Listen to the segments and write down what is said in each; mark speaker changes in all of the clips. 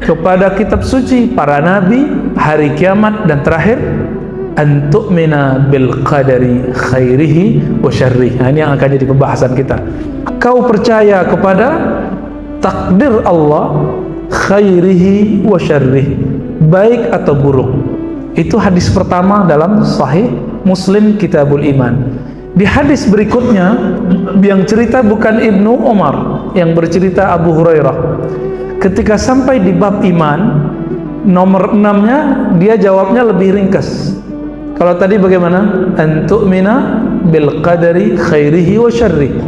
Speaker 1: kepada kitab suci, para nabi, hari kiamat, dan terakhir an tu'mina bil qadari khairihi wa syarrihi. Nah, ini yang akan jadi pembahasan kita. Kau percaya kepada takdir Allah, khairihi wa syarrihi, baik atau buruk. Itu hadis pertama dalam Sahih Muslim Kitabul Iman. Di hadis berikutnya yang cerita bukan Ibnu Umar, yang bercerita Abu Hurairah. Ketika sampai di bab iman nomor 6-nya, dia jawabnya lebih ringkas. Kalau tadi bagaimana? An tu'mina bil qadari khairihi wa syarrihi.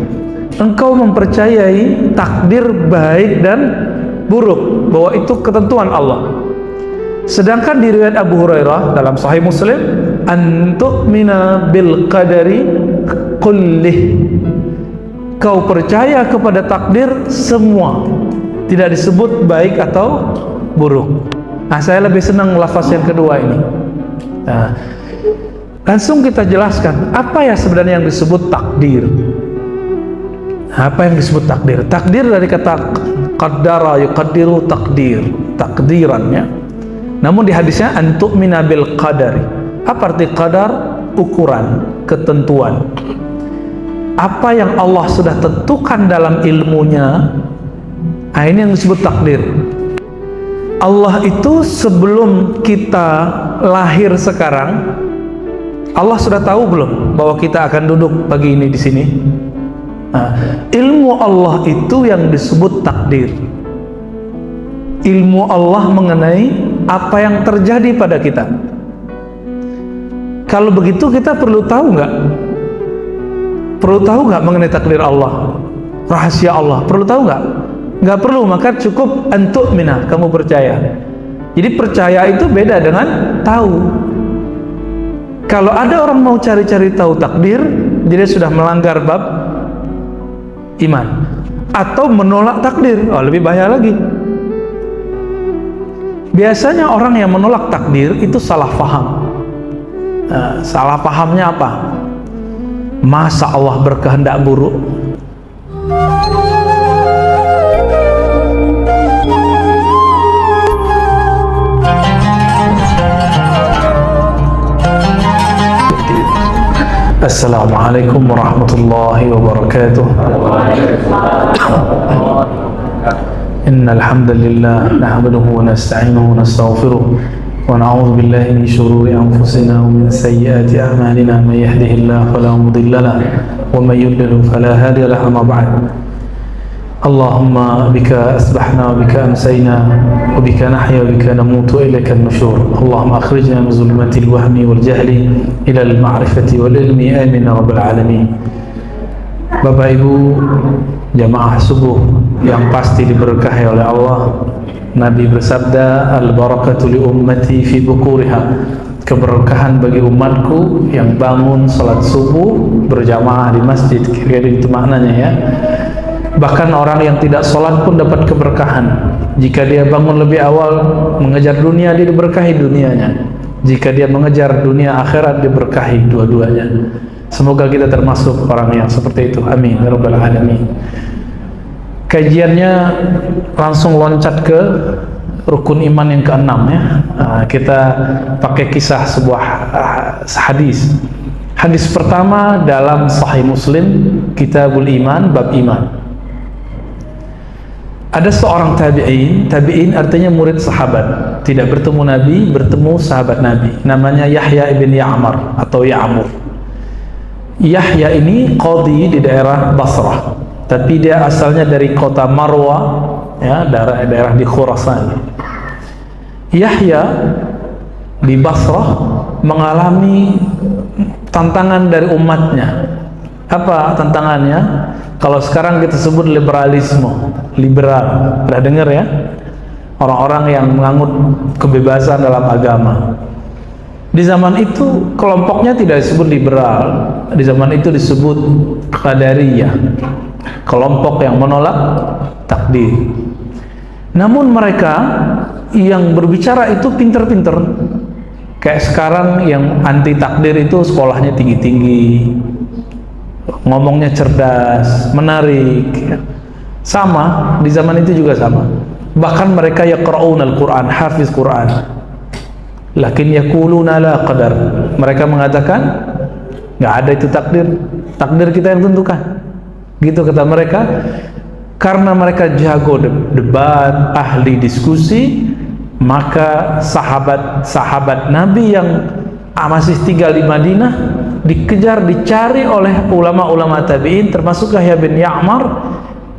Speaker 1: Engkau mempercayai takdir baik dan buruk, bahwa itu ketentuan Allah. Sedangkan di riwayat Abu Hurairah dalam Sahih Muslim, an tu'mina bil qadari kullih. Kau percaya kepada takdir semua, tidak disebut baik atau buruk. Nah, saya lebih senang lafaz yang kedua ini. Nah, langsung kita jelaskan apa ya sebenarnya yang disebut takdir. Apa yang disebut takdir? Takdir dari kata qaddara yuqaddiru takdir, takdirannya. Namun di hadisnya an tu'mina bil qadari. Apa arti qadar? Ukuran, ketentuan. Apa yang Allah sudah tentukan dalam ilmunya, nah, ini yang disebut takdir. Allah itu sebelum kita lahir sekarang, Allah sudah tahu belum bahwa kita akan duduk pagi ini di sini? Nah, ilmu Allah itu yang disebut takdir. Ilmu Allah mengenai apa yang terjadi pada kita. Kalau begitu kita perlu tahu nggak? Perlu tahu nggak mengenai takdir Allah? Rahasia Allah, perlu tahu nggak? Nggak perlu, maka cukup an tu'mina, kamu percaya. Jadi percaya itu beda dengan tahu. Kalau ada orang mau cari-cari tahu takdir, dia sudah melanggar bab iman atau menolak takdir. Oh, lebih bahaya lagi. Biasanya orang yang menolak takdir itu salah paham. Salah pahamnya apa? Masa Allah berkehendak buruk? Assalamualaikum warahmatullahi wabarakatuh. Innal hamdalillah nahmaduhu wa nasta'inuhu wa nastaghfiruh wa na'udzu billahi min shururi anfusina wa min sayyiati a'malina. May yahdihillahu fala mudilla lahu wa may yudlil fala hadiya lahu. Amma ba'd. Allahumma bika asbahna wa bika amsayna wa bika nahya wa bika namutu wa ilaika an-nushur. Allahumma akhrijna min zulmatil wahmi wal jahli ila al-ma'rifati wal ilmi. Amin ya rabbal alamin. Bapak Ibu jamaah subuh yang pasti diberkahi oleh Allah, Nabi bersabda, al-barakatu li ummati fi bukuriha. Keberkahan bagi umatku yang bangun salat subuh berjamaah di masjid. Kira-kira itu maknanya ya. Bahkan orang yang tidak sholat pun dapat keberkahan. Jika dia bangun lebih awal mengejar dunia, dia diberkahi dunianya. Jika dia mengejar dunia akhirat, diberkahi dua-duanya. Semoga kita termasuk orang yang seperti itu. Amin ya rabbal alamin. Kajiannya langsung loncat ke rukun iman yang ke-6 ya. Kita pakai kisah sebuah hadis. Hadis pertama dalam Sahih Muslim Kitabul Iman, bab iman. Ada seorang tabi'in artinya murid sahabat, tidak bertemu Nabi, bertemu sahabat Nabi, namanya Yahya ibn Ya'mar atau Ya'mur. Yahya ini qadhi di daerah Basrah, tapi dia asalnya dari kota Marwa ya, daerah di Khurasan. Yahya di Basrah mengalami tantangan dari umatnya. Apa tantangannya? Kalau sekarang kita sebut liberalisme, liberal. Pernah dengar ya? Orang-orang yang menganut kebebasan dalam agama. Di zaman itu kelompoknya tidak disebut liberal. Di zaman itu disebut qadariyah. Kelompok yang menolak takdir. Namun mereka yang berbicara itu pinter-pinter. Kayak sekarang yang anti takdir itu sekolahnya tinggi-tinggi, ngomongnya cerdas, menarik. Sama, di zaman itu juga sama. Bahkan mereka yaqra'un al-Quran, hafiz Quran, lakin yaquluna la qadar. Mereka mengatakan nggak ada itu takdir, takdir kita yang tentukan. Gitu kata mereka. Karena mereka jago debat, ahli diskusi, maka sahabat-sahabat Nabi yang masih tinggal di Madinah dikejar, dicari oleh ulama-ulama tabi'in, termasuk Yahya bin Ya'mar,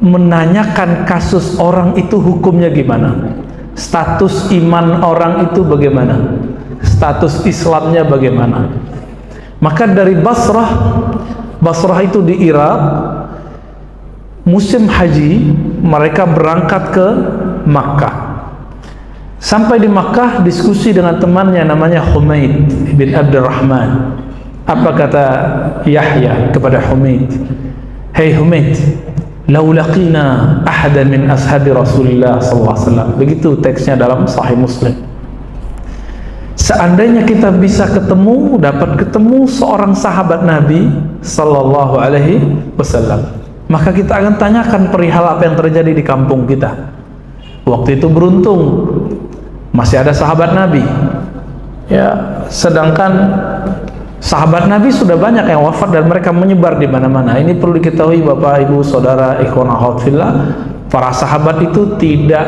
Speaker 1: menanyakan kasus orang itu hukumnya gimana, status iman orang itu bagaimana, status Islamnya bagaimana. Maka dari Basrah itu di Irak, musim haji mereka berangkat ke Makkah. Sampai di Makkah diskusi dengan temannya namanya Humaid bin Abdurrahman. Apa kata Yahya kepada Humaid? Hei Humaid, lau laqina ahadan min ashabi Rasulullah sallallahu alaihi wasallam. Begitu teksnya dalam Sahih Muslim. Seandainya kita bisa dapat ketemu seorang sahabat Nabi sallallahu alaihi wasallam, maka kita akan tanyakan perihal apa yang terjadi di kampung kita. Waktu itu beruntung masih ada sahabat Nabi, ya, sedangkan sahabat Nabi sudah banyak yang wafat dan mereka menyebar di mana-mana. Ini perlu diketahui Bapak Ibu Saudara ikhwan akhwat fillah, para sahabat itu tidak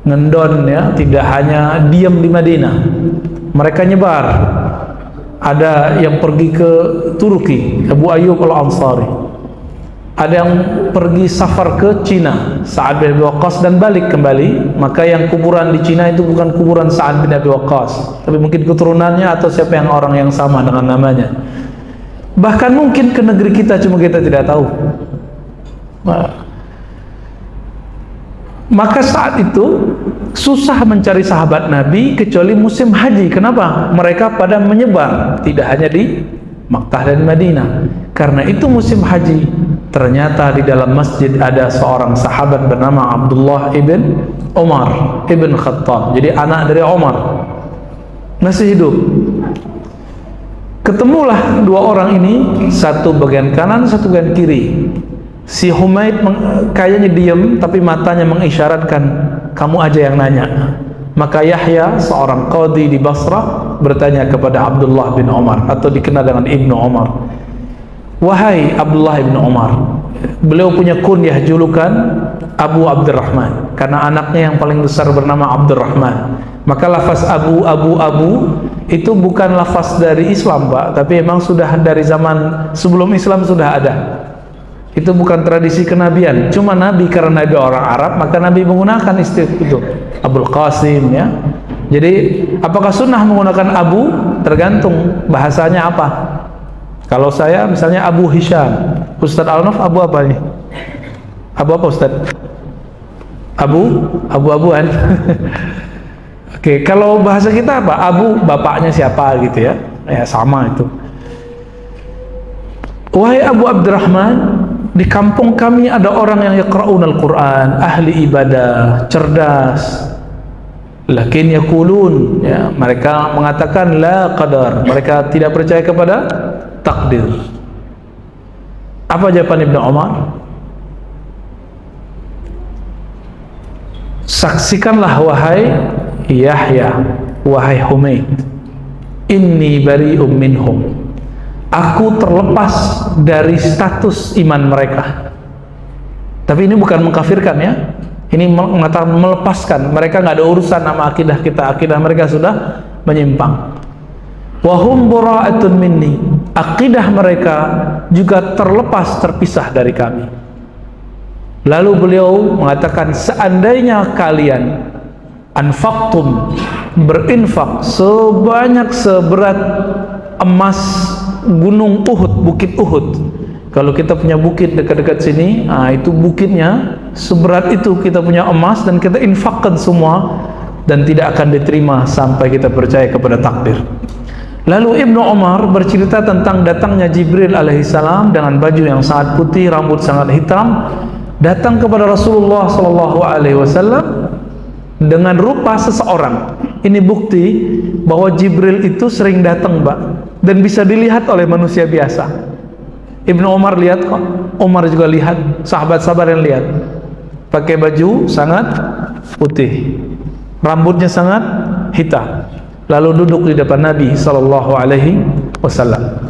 Speaker 1: ngendon, ya, tidak hanya diam di Madinah. Mereka nyebar. Ada yang pergi ke Turki, Abu Ayyub al-Ansari. Ada yang pergi safar ke Cina, Sa'ad bin Abi Waqqas, dan balik kembali. Maka yang kuburan di Cina itu bukan kuburan Sa'ad bin Abi Waqqas, tapi mungkin keturunannya atau siapa yang orang yang sama dengan namanya. Bahkan mungkin ke negeri kita, cuma kita tidak tahu. Maka saat itu susah mencari sahabat Nabi kecuali musim haji. Kenapa? Mereka pada menyebar, tidak hanya di Makkah dan Madinah. Karena itu musim haji, ternyata di dalam masjid ada seorang sahabat bernama Abdullah ibn Umar ibn Khattab. Jadi anak dari Umar, masih hidup. Ketemulah dua orang ini, satu bagian kanan, satu bagian kiri. Si Humaid kayaknya diam, tapi matanya mengisyaratkan, kamu aja yang nanya. Maka Yahya, seorang qadhi di Basrah, bertanya kepada Abdullah bin Umar, atau dikenal dengan Ibnu Umar. Wahai Abdullah bin Umar, beliau punya kunyah, julukan Abu Abdurrahman, karena anaknya yang paling besar bernama Abdurrahman. Maka lafaz Abu itu bukan lafaz dari Islam, Pak, tapi memang sudah dari zaman sebelum Islam sudah ada. Itu bukan tradisi kenabian. Cuma Nabi, karena Nabi orang Arab, maka Nabi menggunakan istilah itu, Abul Qasim, ya. Jadi apakah sunnah menggunakan Abu? Tergantung bahasanya apa. Kalau saya misalnya Abu Hisham, Ustadz Al-Naf Abu apa nih? Abu apa Ustadz? Abu-abuan. Oke, kalau bahasa kita apa? Abu bapaknya siapa gitu, ya? Ya sama itu. Wahai Abu Abdurrahman, di kampung kami ada orang yang yaqra'un al-Quran, ahli ibadah, cerdas. Lakin yaqulun, ya, mereka mengatakan la qadar, mereka tidak percaya kepada takdir. Apa jawaban Ibnu Umar? Saksikanlah wahai Yahya, wahai Humaid, inni bari'um minhum, aku terlepas dari status iman mereka. Tapi ini bukan mengkafirkan, ya. Ini mengatakan melepaskan. Mereka nggak ada urusan sama akidah kita. Akidah mereka sudah menyimpang. Wahum bura'atun minni, akidah mereka juga terpisah dari kami. Lalu beliau mengatakan, seandainya kalian anfaqtum, berinfak seberat emas gunung Uhud, bukit Uhud. Kalau kita punya bukit dekat-dekat sini, itu bukitnya seberat itu, kita punya emas dan kita infakkan semua, dan tidak akan diterima sampai kita percaya kepada takdir. Lalu Ibnu Umar bercerita tentang datangnya Jibril alaihissalam dengan baju yang sangat putih, rambut sangat hitam, datang kepada Rasulullah sallallahu alaihi wasallam dengan rupa seseorang. Ini bukti bahwa Jibril itu sering datang, Mbak, dan bisa dilihat oleh manusia biasa. Ibnu Umar lihat kok, Umar juga lihat, sahabat-sahabat yang lihat. Pakai baju sangat putih, rambutnya sangat hitam, lalu duduk di depan Nabi sallallahu alaihi wasallam.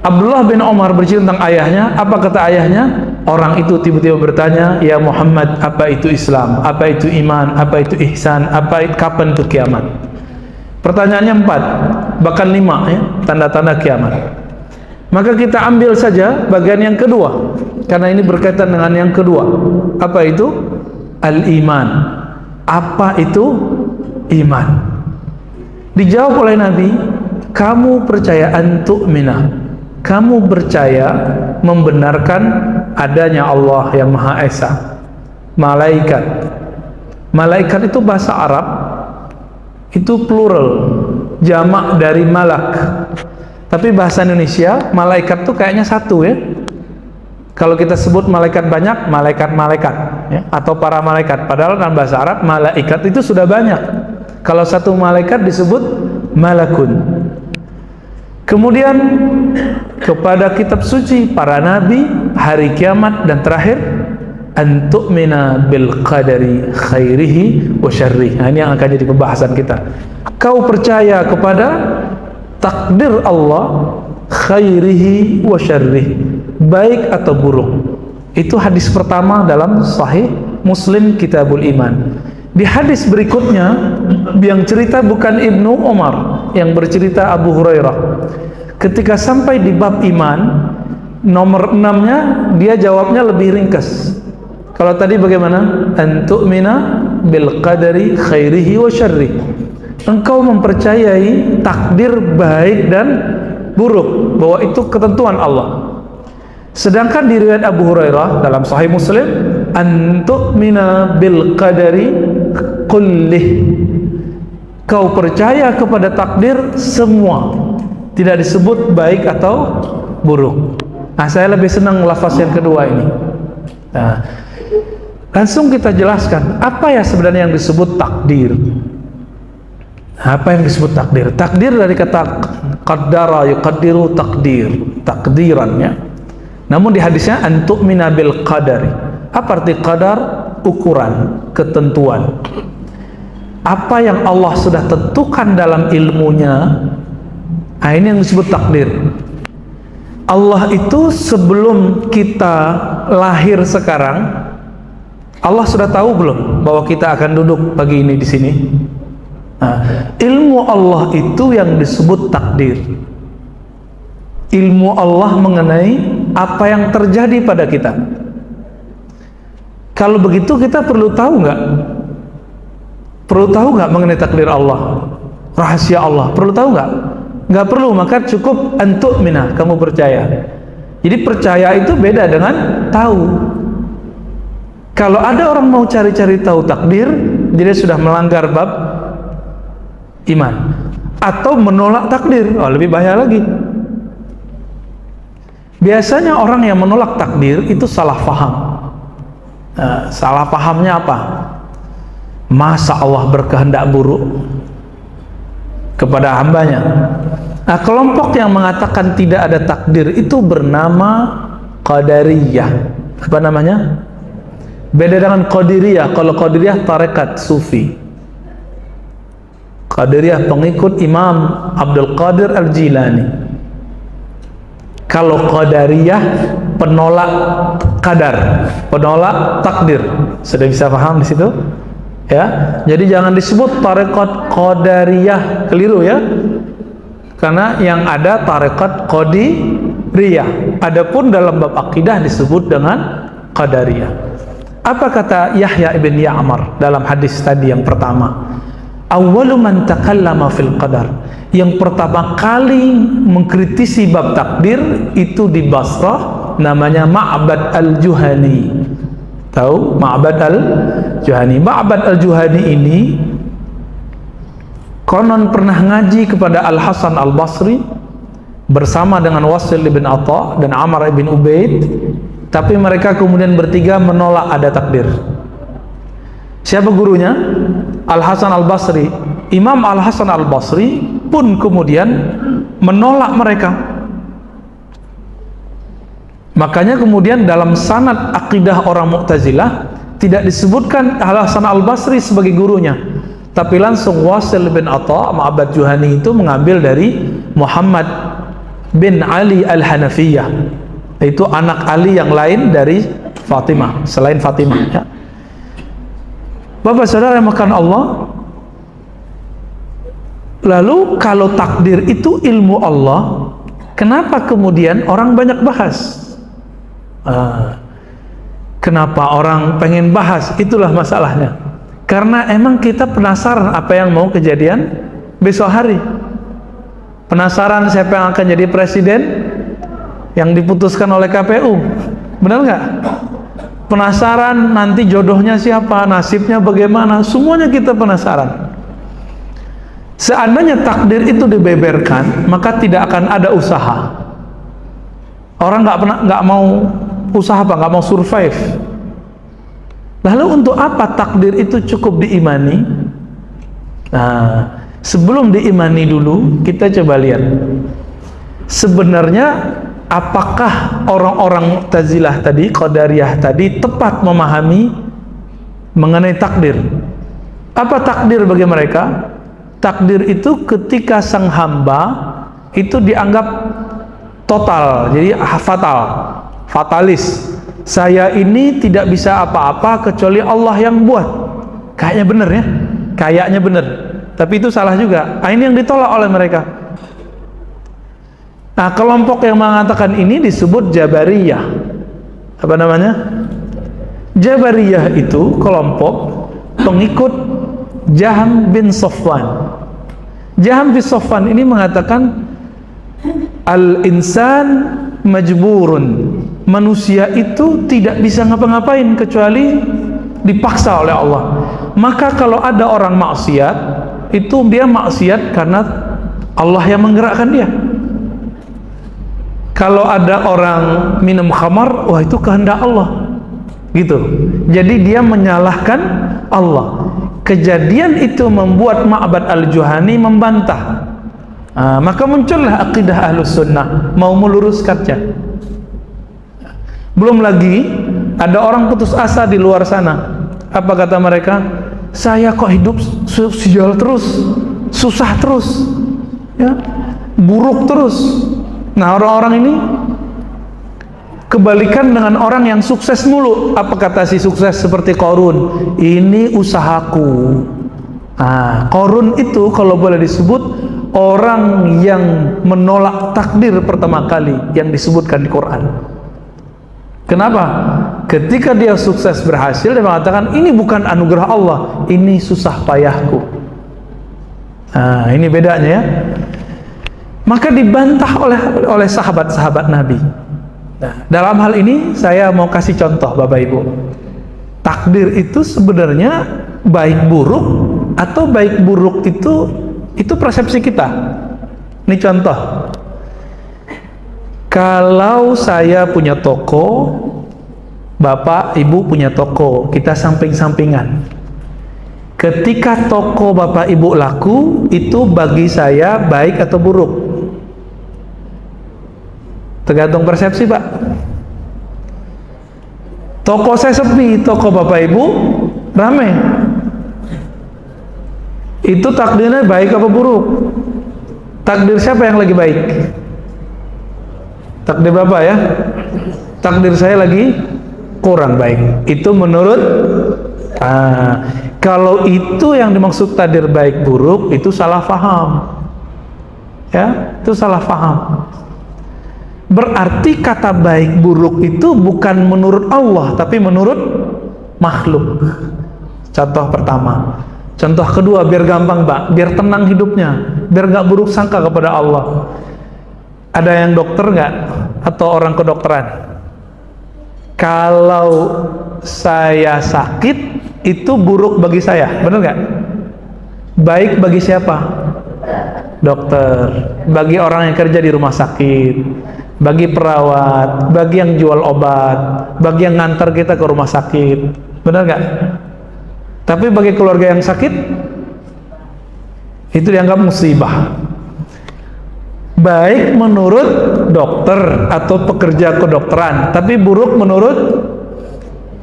Speaker 1: Abdullah bin Umar bercerita tentang ayahnya. Apa kata ayahnya? Orang itu tiba-tiba bertanya, "Ya Muhammad, apa itu Islam? Apa itu iman? Apa itu ihsan? Kapan itu kiamat?" Pertanyaannya 4, bahkan 5 ya, tanda-tanda kiamat. Maka kita ambil saja bagian yang kedua, karena ini berkaitan dengan yang kedua. Apa itu? Al-iman. Apa itu iman? Dijawab oleh Nabi, kamu percaya antu'mina, kamu percaya membenarkan adanya Allah yang Maha Esa, malaikat. Malaikat itu bahasa Arab, itu plural, jamak dari malak. Tapi bahasa Indonesia, malaikat itu kayaknya satu ya. Kalau kita sebut malaikat banyak, malaikat-malaikat ya, atau para malaikat. Padahal dalam bahasa Arab, malaikat itu sudah banyak. Kalau satu malaikat disebut malakun. Kemudian kepada kitab suci, para nabi, hari kiamat, dan terakhir antu'mina bil qadari khairihi wa syarrihi. Nah, ini yang akan jadi pembahasan kita. Kau percaya kepada takdir Allah, khairihi wa syarrihi, baik atau buruk. Itu hadis pertama dalam Sahih Muslim Kitabul Iman. Di hadis berikutnya yang cerita bukan Ibnu Umar, yang bercerita Abu Hurairah. Ketika sampai di bab iman nomor 6-nya, dia jawabnya lebih ringkas. Kalau tadi bagaimana? Antu'mina bil qadari khairihi wa syarrihi. Engkau mempercayai takdir baik dan buruk, bahwa itu ketentuan Allah. Sedangkan di riwayat Abu Hurairah dalam Sahih Muslim, antu'mina bil qadari kullih, kau percaya kepada takdir semua, tidak disebut baik atau buruk. Nah, saya lebih senang lafaz yang kedua ini. Nah, langsung kita jelaskan apa ya sebenarnya yang disebut takdir. Apa yang disebut takdir? Takdir dari kata qaddara yuqaddiru takdir, takdiran ya. Namun di hadisnya antu'mina bil qadari. Apa arti qadar? Ukuran, ketentuan. Apa yang Allah sudah tentukan dalam ilmunya, nah ini yang disebut takdir. Allah itu sebelum kita lahir sekarang, Allah sudah tahu belum bahwa kita akan duduk pagi ini di sini? Nah, ilmu Allah itu yang disebut takdir. Ilmu Allah mengenai apa yang terjadi pada kita. Kalau begitu kita perlu tahu nggak? Perlu tahu nggak mengenai takdir Allah, rahasia Allah? Perlu tahu nggak? Nggak perlu, maka cukup antu'mina, kamu percaya. Jadi percaya itu beda dengan tahu. Kalau ada orang mau cari-cari tahu takdir, dia sudah melanggar bab iman atau menolak takdir. Oh, lebih bahaya lagi. Biasanya orang yang menolak takdir itu salah paham. Salah pahamnya apa? Masa Allah berkehendak buruk kepada hambanya? Nah, kelompok yang mengatakan tidak ada takdir itu bernama Qadariyah. Apa namanya? Beda dengan Qadiriyah. Kalau Qadiriyah tarekat Sufi. Qadiriyah pengikut Imam Abdul Qadir Al-Jilani. Kalau Qadariyah penolak qadar, penolak takdir. Sudah bisa paham di situ? Ya. Jadi jangan disebut tarekat Qadariyah, keliru ya. Karena yang ada tarekat Qadiriyah. Adapun dalam bab akidah disebut dengan Qadariyah. Apa kata Yahya ibn Ya'mar dalam hadis tadi yang pertama? Awwalu man takallama fil qadar. Yang pertama kali mengkritisi bab takdir itu di Basrah, namanya Ma'bad al-Juhani. Tahu Ma'bad al-Juhani? Ma'bad al-Juhani ini konon pernah ngaji kepada Al-Hasan Al-Basri bersama dengan Wasil ibn Atha dan Amr ibn Ubaid, tapi mereka kemudian bertiga menolak ada takdir. Siapa gurunya? Al-Hasan Al-Basri. Imam Al-Hasan Al-Basri pun kemudian menolak mereka. Makanya kemudian dalam sanad akidah orang Mu'tazilah Tidak disebutkan Hasan al-Basri sebagai gurunya, tapi langsung Wasil bin Atha' Ma'bad Juhani itu mengambil dari Muhammad bin Ali al-Hanafiyah, itu anak Ali yang lain dari Fatimah, selain Fatimah, ya. Bapak saudara yang makan Allah, lalu kalau takdir itu ilmu Allah, kenapa kemudian orang banyak bahas? Kenapa orang pengen bahas? Itulah masalahnya. Karena emang kita penasaran apa yang mau kejadian besok hari. Penasaran siapa yang akan jadi presiden yang diputuskan oleh KPU. Benar nggak? Penasaran nanti jodohnya siapa, nasibnya bagaimana, semuanya kita penasaran. Seandainya takdir itu dibeberkan, maka tidak akan ada usaha. Orang nggak mau usaha apa, nggak mau survive. Lalu untuk apa takdir itu cukup diimani? Nah, sebelum diimani dulu, kita coba lihat sebenarnya apakah orang-orang Mu'tazilah tadi, Qadariyah tadi tepat memahami mengenai takdir. Apa takdir bagi mereka? Takdir itu ketika sang hamba itu dianggap total, jadi fatal, fatalis. Saya ini tidak bisa apa-apa kecuali Allah yang buat. Kayaknya benar ya, kayaknya benar, tapi itu salah juga. Ini yang ditolak oleh mereka. Nah, kelompok yang mengatakan ini disebut Jabariyah. Apa namanya? Jabariyah itu kelompok pengikut Jahm bin Safwan. Jahm bin Safwan ini mengatakan al-insan majburun, manusia itu tidak bisa ngapa-ngapain kecuali dipaksa oleh Allah. Maka kalau ada orang maksiat, itu dia maksiat karena Allah yang menggerakkan dia. Kalau ada orang minum khamar, wah itu kehendak Allah, gitu. Jadi dia menyalahkan Allah. Kejadian itu membuat Ma'bad al-Juhani membantah. Maka muncullah akidah Ahlus Sunnah, mau meluruskannya. Belum lagi ada orang putus asa di luar sana. Apa kata mereka? Saya kok hidup sial terus, susah terus, ya, buruk terus. Nah, orang-orang ini kebalikan dengan orang yang sukses mulu. Apa kata si sukses seperti Qarun? Ini usahaku. Qarun itu kalau boleh disebut orang yang menolak takdir pertama kali yang disebutkan di Quran. Kenapa? Ketika dia sukses berhasil, dia mengatakan ini bukan anugerah Allah, ini susah payahku. Ini bedanya ya. Maka dibantah oleh sahabat-sahabat Nabi. Nah, dalam hal ini saya mau kasih contoh Bapak Ibu. Takdir itu sebenarnya baik buruk atau baik buruk itu persepsi kita. Ini contoh. Kalau saya punya toko, Bapak Ibu punya toko, kita samping-sampingan. Ketika toko Bapak Ibu laku, itu bagi saya baik atau buruk? Tergantung persepsi, Pak. Toko saya sepi, toko Bapak Ibu ramai. Itu takdirnya baik apa buruk? Takdir siapa yang lagi baik? Takdir Bapak ya? Takdir saya lagi kurang baik. Itu menurut kalau itu yang dimaksud takdir baik buruk, itu salah faham. Ya, itu salah faham. Berarti kata baik buruk itu bukan menurut Allah, tapi menurut makhluk. Contoh pertama. Contoh kedua, biar gampang Pak, biar tenang hidupnya, biar gak buruk sangka kepada Allah. Ada yang dokter nggak? Atau orang kedokteran? Kalau saya sakit, itu buruk bagi saya, benar nggak? Baik bagi siapa? Dokter. Bagi orang yang kerja di rumah sakit, bagi perawat, bagi yang jual obat, bagi yang ngantar kita ke rumah sakit, benar nggak? Tapi bagi keluarga yang sakit, itu dianggap musibah. Baik menurut dokter atau pekerja kedokteran, tapi buruk menurut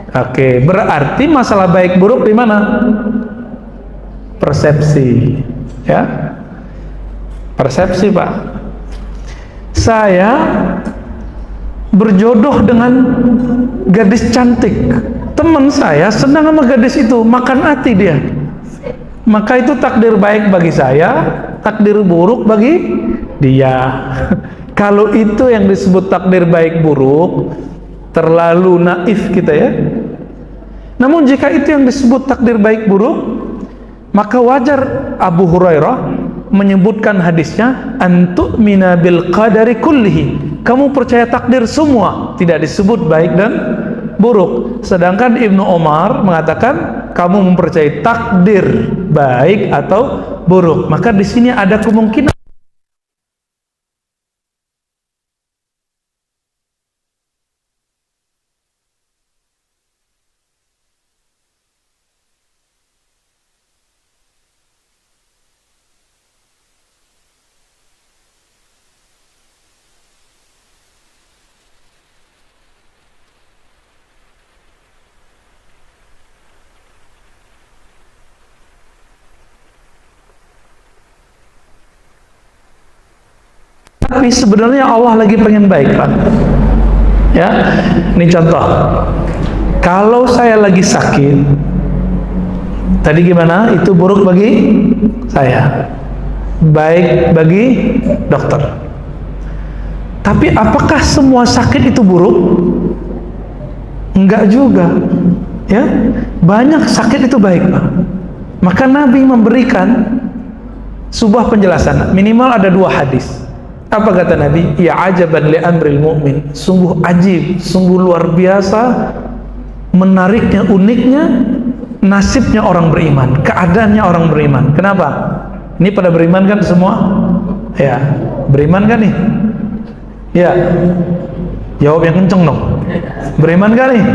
Speaker 1: Oke, berarti masalah baik buruk di mana? Persepsi, ya. Persepsi, Pak. Saya berjodoh dengan gadis cantik. Teman saya senang sama gadis itu, makan hati dia. Maka itu takdir baik bagi saya, takdir buruk bagi dia. Kalau itu yang disebut takdir baik buruk, terlalu naif kita ya. Namun jika itu yang disebut takdir baik buruk, maka wajar Abu Hurairah menyebutkan hadisnya, antu'mina bil qadari kullihi, kamu percaya takdir semua, tidak disebut baik dan buruk. Sedangkan Ibnu Umar mengatakan kamu mempercayai takdir baik atau buruk. Maka di sini ada kemungkinan tapi sebenarnya Allah lagi pengen baik, Pak. Ya, ini contoh. Kalau saya lagi sakit, tadi gimana? Itu buruk bagi saya, baik bagi dokter. Tapi apakah semua sakit itu buruk? Enggak juga. Ya, banyak sakit itu baik, Pak. Maka Nabi memberikan sebuah penjelasan. Minimal ada 2 hadis. Apa kata Nabi? Ya ajaban li amril mu'min, sungguh ajib, sungguh luar biasa, menariknya, uniknya nasibnya orang beriman, keadaannya orang beriman. Kenapa? Ini pada beriman kan semua? Ya, beriman kan nih? Ya, jawab yang kenceng dong. Beriman kan nih?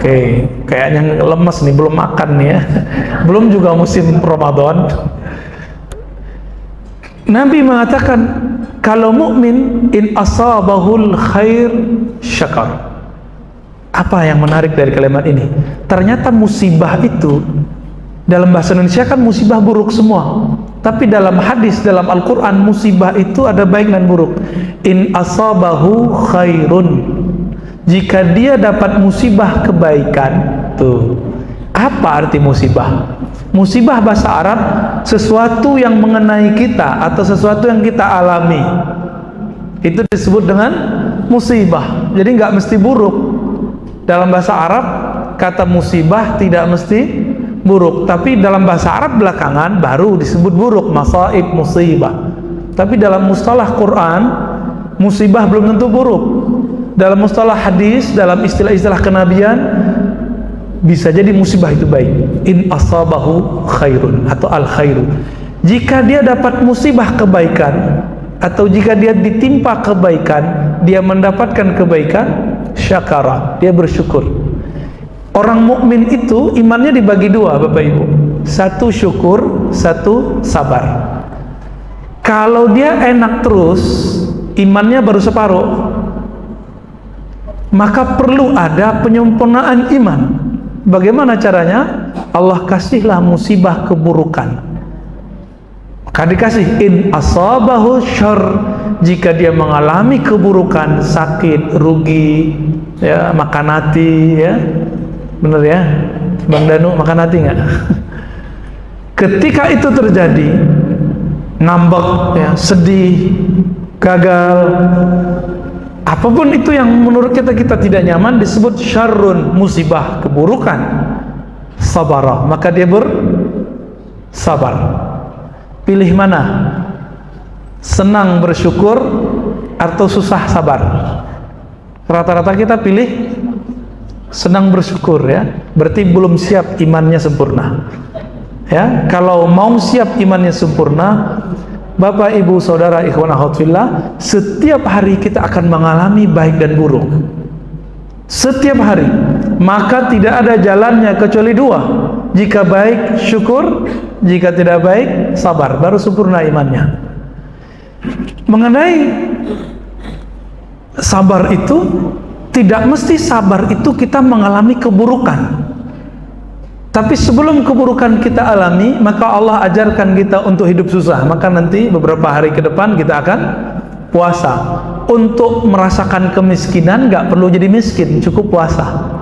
Speaker 1: Oke, kayaknya lemes nih, belum makan nih ya. Belum juga musim Ramadan. Nabi mengatakan, kalau mukmin in asabahul khair syakar. Apa yang menarik dari kalimat ini? Ternyata musibah itu dalam bahasa Indonesia kan musibah buruk semua. Tapi dalam hadis, dalam Al-Quran, musibah itu ada baik dan buruk. In asabahu khairun, jika dia dapat musibah kebaikan. Tuh, apa arti musibah? Musibah bahasa Arab sesuatu yang mengenai kita atau sesuatu yang kita alami, itu disebut dengan musibah. Jadi nggak mesti buruk. Dalam bahasa Arab kata musibah tidak mesti buruk, tapi dalam bahasa Arab belakangan baru disebut buruk, masaib, musibah. Tapi dalam mustalah Quran, musibah belum tentu buruk. Dalam mustalah hadis, dalam istilah-istilah kenabian, bisa jadi musibah itu baik. In asabahu khairun atau al khairu, jika dia dapat musibah kebaikan atau jika dia ditimpa kebaikan, dia mendapatkan kebaikan, syakara, dia bersyukur. Orang mukmin itu imannya dibagi 2, Bapak Ibu. Satu syukur, satu sabar. Kalau dia enak terus, imannya baru separuh. Maka perlu ada penyempurnaan iman. Bagaimana caranya? Allah kasihlah musibah keburukan. Maka dikasih in asabahu syarr, jika dia mengalami keburukan, sakit, rugi, ya, makan hati, ya. Bener ya? Bang Danu makan hati nggak? Ketika itu terjadi, ngambek, ya, sedih, gagal, apapun itu yang menurut kita tidak nyaman, disebut syarrun, musibah, keburukan. Sabarah, maka dia bersabar. Pilih mana? Senang bersyukur atau susah sabar? Rata-rata kita pilih senang bersyukur, ya. Berarti belum siap imannya sempurna. Ya, kalau mau siap imannya sempurna, Bapak, Ibu, Saudara, ikhwan akhwat fillah, setiap hari kita akan mengalami baik dan buruk. Setiap hari. Maka tidak ada jalannya kecuali 2. Jika baik, syukur. Jika tidak baik, sabar. Baru sempurna imannya. Mengenai sabar itu, tidak mesti sabar itu kita mengalami keburukan. Tapi sebelum keburukan kita alami, maka Allah ajarkan kita untuk hidup susah. Maka nanti beberapa hari ke depan kita akan puasa. Untuk merasakan kemiskinan nggak perlu jadi miskin, cukup puasa.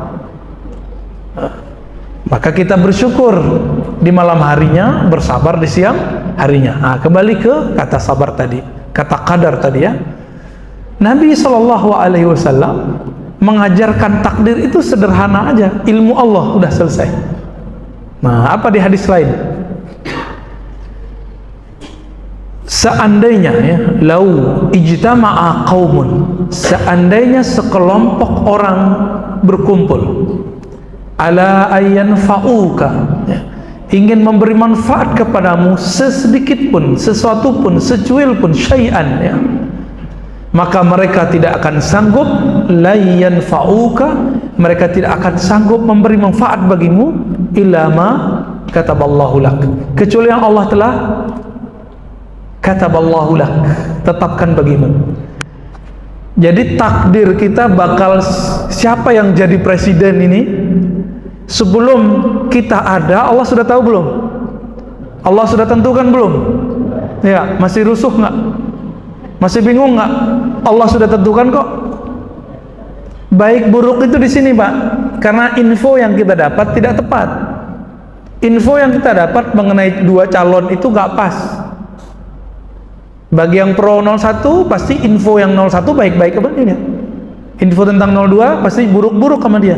Speaker 1: Maka kita bersyukur di malam harinya, bersabar di siang harinya. Nah, kembali ke kata sabar tadi, kata qadar tadi ya. Nabi SAW mengajarkan takdir itu sederhana aja, ilmu Allah udah selesai. Nah, apa di hadis lain? Seandainya ya, lau ijtama'a qaumun, seandainya sekelompok orang berkumpul, ala ayyan fa'uka, ya, ingin memberi manfaat kepadamu sesedikit pun, sesuatu pun, secuil pun, syai'an ya, maka mereka tidak akan sanggup, layyan fa'uka, mereka tidak akan sanggup memberi manfaat bagimu illa ma kataballahu lak, kecuali yang Allah telah kataballahu lak, tetapkan bagimu. Jadi takdir kita bakal siapa yang jadi presiden ini, sebelum kita ada, Allah sudah tahu belum? Allah sudah tentukan belum? Ya, masih rusuh nggak? Masih bingung nggak? Allah sudah tentukan kok. Baik buruk itu di sini, Pak. Karena info yang kita dapat tidak tepat. Info yang kita dapat mengenai dua calon itu nggak pas. Bagi yang pro 01 pasti info yang 01 baik-baik sama dia. Info tentang 02 pasti buruk-buruk sama dia.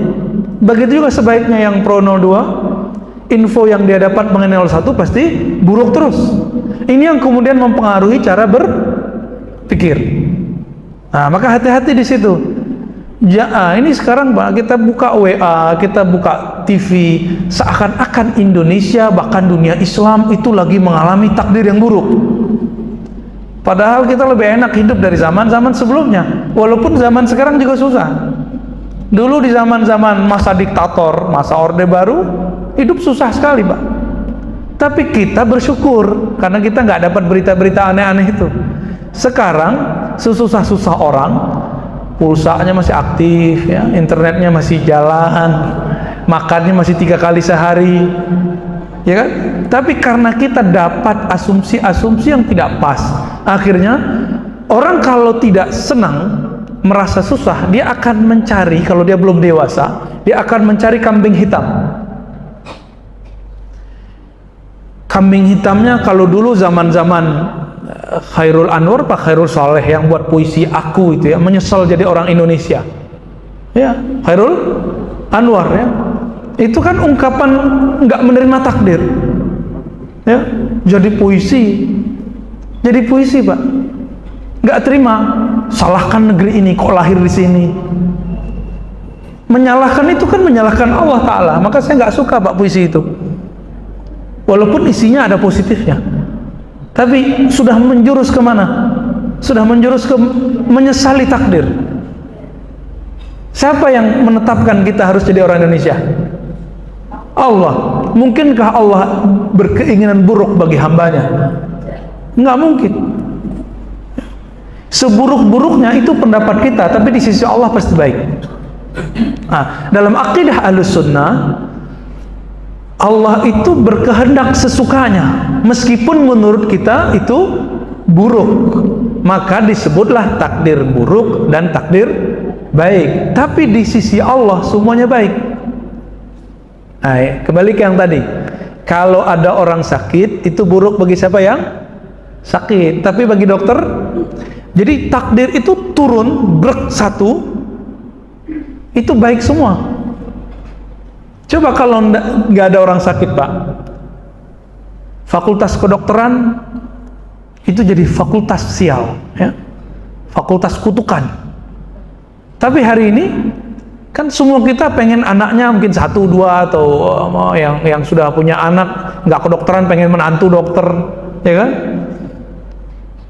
Speaker 1: Begitu juga sebaiknya yang pro 02, info yang dia dapat mengenai 01 pasti buruk terus. Ini yang kemudian mempengaruhi cara berpikir. Nah, maka hati-hati di situ. Ya, ini sekarang Pak, kita buka WA, kita buka TV, seakan-akan Indonesia bahkan dunia Islam itu lagi mengalami takdir yang buruk. Padahal kita lebih enak hidup dari zaman-zaman sebelumnya. Walaupun zaman sekarang juga susah. Dulu di zaman-zaman masa diktator, masa Orde Baru, hidup susah sekali Pak. Tapi kita bersyukur karena kita nggak dapat berita-berita aneh-aneh itu. Sekarang sesusah-susah orang, pulsanya masih aktif, ya, internetnya masih jalan, makannya masih 3 kali sehari, ya kan? Tapi karena kita dapat asumsi-asumsi yang tidak pas, akhirnya orang kalau tidak senang, merasa susah, dia akan mencari, kalau dia belum dewasa, dia akan mencari kambing hitam. Kambing hitamnya kalau dulu zaman-zaman Khairul Anwar, Pak Khairul Saleh yang buat puisi Aku itu ya, menyesal jadi orang Indonesia. Ya, Khairul Anwar ya. Itu kan ungkapan nggak menerima takdir. Ya, jadi puisi. Jadi puisi, Pak. Nggak terima, salahkan negeri ini kok lahir di sini. Menyalahkan itu kan menyalahkan Allah Ta'ala. Maka saya nggak suka Pak puisi itu. Walaupun isinya ada positifnya, tapi sudah menjurus kemana? Sudah menjurus ke menyesali takdir. Siapa yang menetapkan kita harus jadi orang Indonesia? Allah. Mungkinkah Allah berkeinginan buruk bagi hambanya? Nggak mungkin. Seburuk-buruknya itu pendapat kita, tapi di sisi Allah pasti baik. Nah, dalam akidah Ahlus Sunnah, Allah itu berkehendak sesukanya, meskipun menurut kita itu buruk, maka disebutlah takdir buruk dan takdir baik. Tapi di sisi Allah semuanya baik. Nah, kembali ke yang tadi, kalau ada orang sakit itu buruk bagi siapa yang sakit, tapi bagi dokter. Jadi takdir itu turun brek satu, itu baik semua. Coba kalau nggak ada orang sakit Pak, fakultas kedokteran itu jadi fakultas sial, ya, fakultas kutukan. Tapi hari ini kan semua kita pengen anaknya mungkin 1, 2 atau yang sudah punya anak nggak kedokteran pengen menantu dokter, ya kan?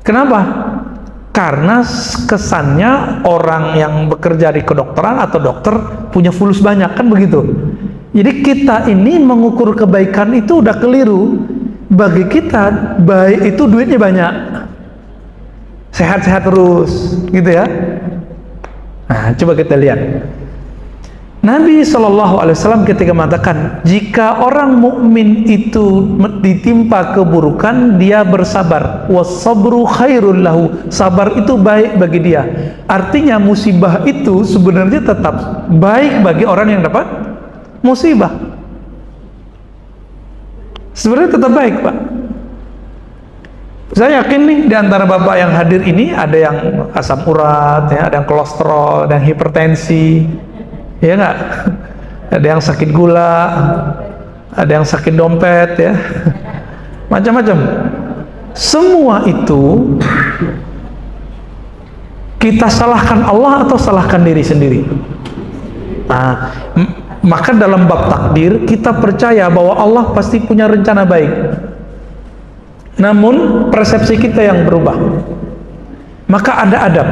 Speaker 1: Kenapa? Karena kesannya orang yang bekerja di kedokteran atau dokter punya fulus banyak, kan begitu. Jadi kita ini mengukur kebaikan itu udah keliru. Bagi kita baik itu duitnya banyak, sehat-sehat terus, gitu ya. Nah, coba kita lihat. Nabi SAW ketika mengatakan, jika orang mukmin itu ditimpa keburukan, dia bersabar. Was-sabru khairul lahu. Sabar itu baik bagi dia. Artinya musibah itu sebenarnya tetap baik bagi orang yang dapat musibah. Sebenarnya tetap baik, Pak. Saya yakin nih di antara Bapak yang hadir ini ada yang asam urat, ya, ada yang kolesterol, ada yang hipertensi. Ya enggak? Ada yang sakit gula, ada yang sakit dompet, ya, macam-macam. Semua itu kita salahkan Allah atau salahkan diri sendiri? Nah, maka dalam bab takdir kita percaya bahwa Allah pasti punya rencana baik. Namun persepsi kita yang berubah. Maka ada adab.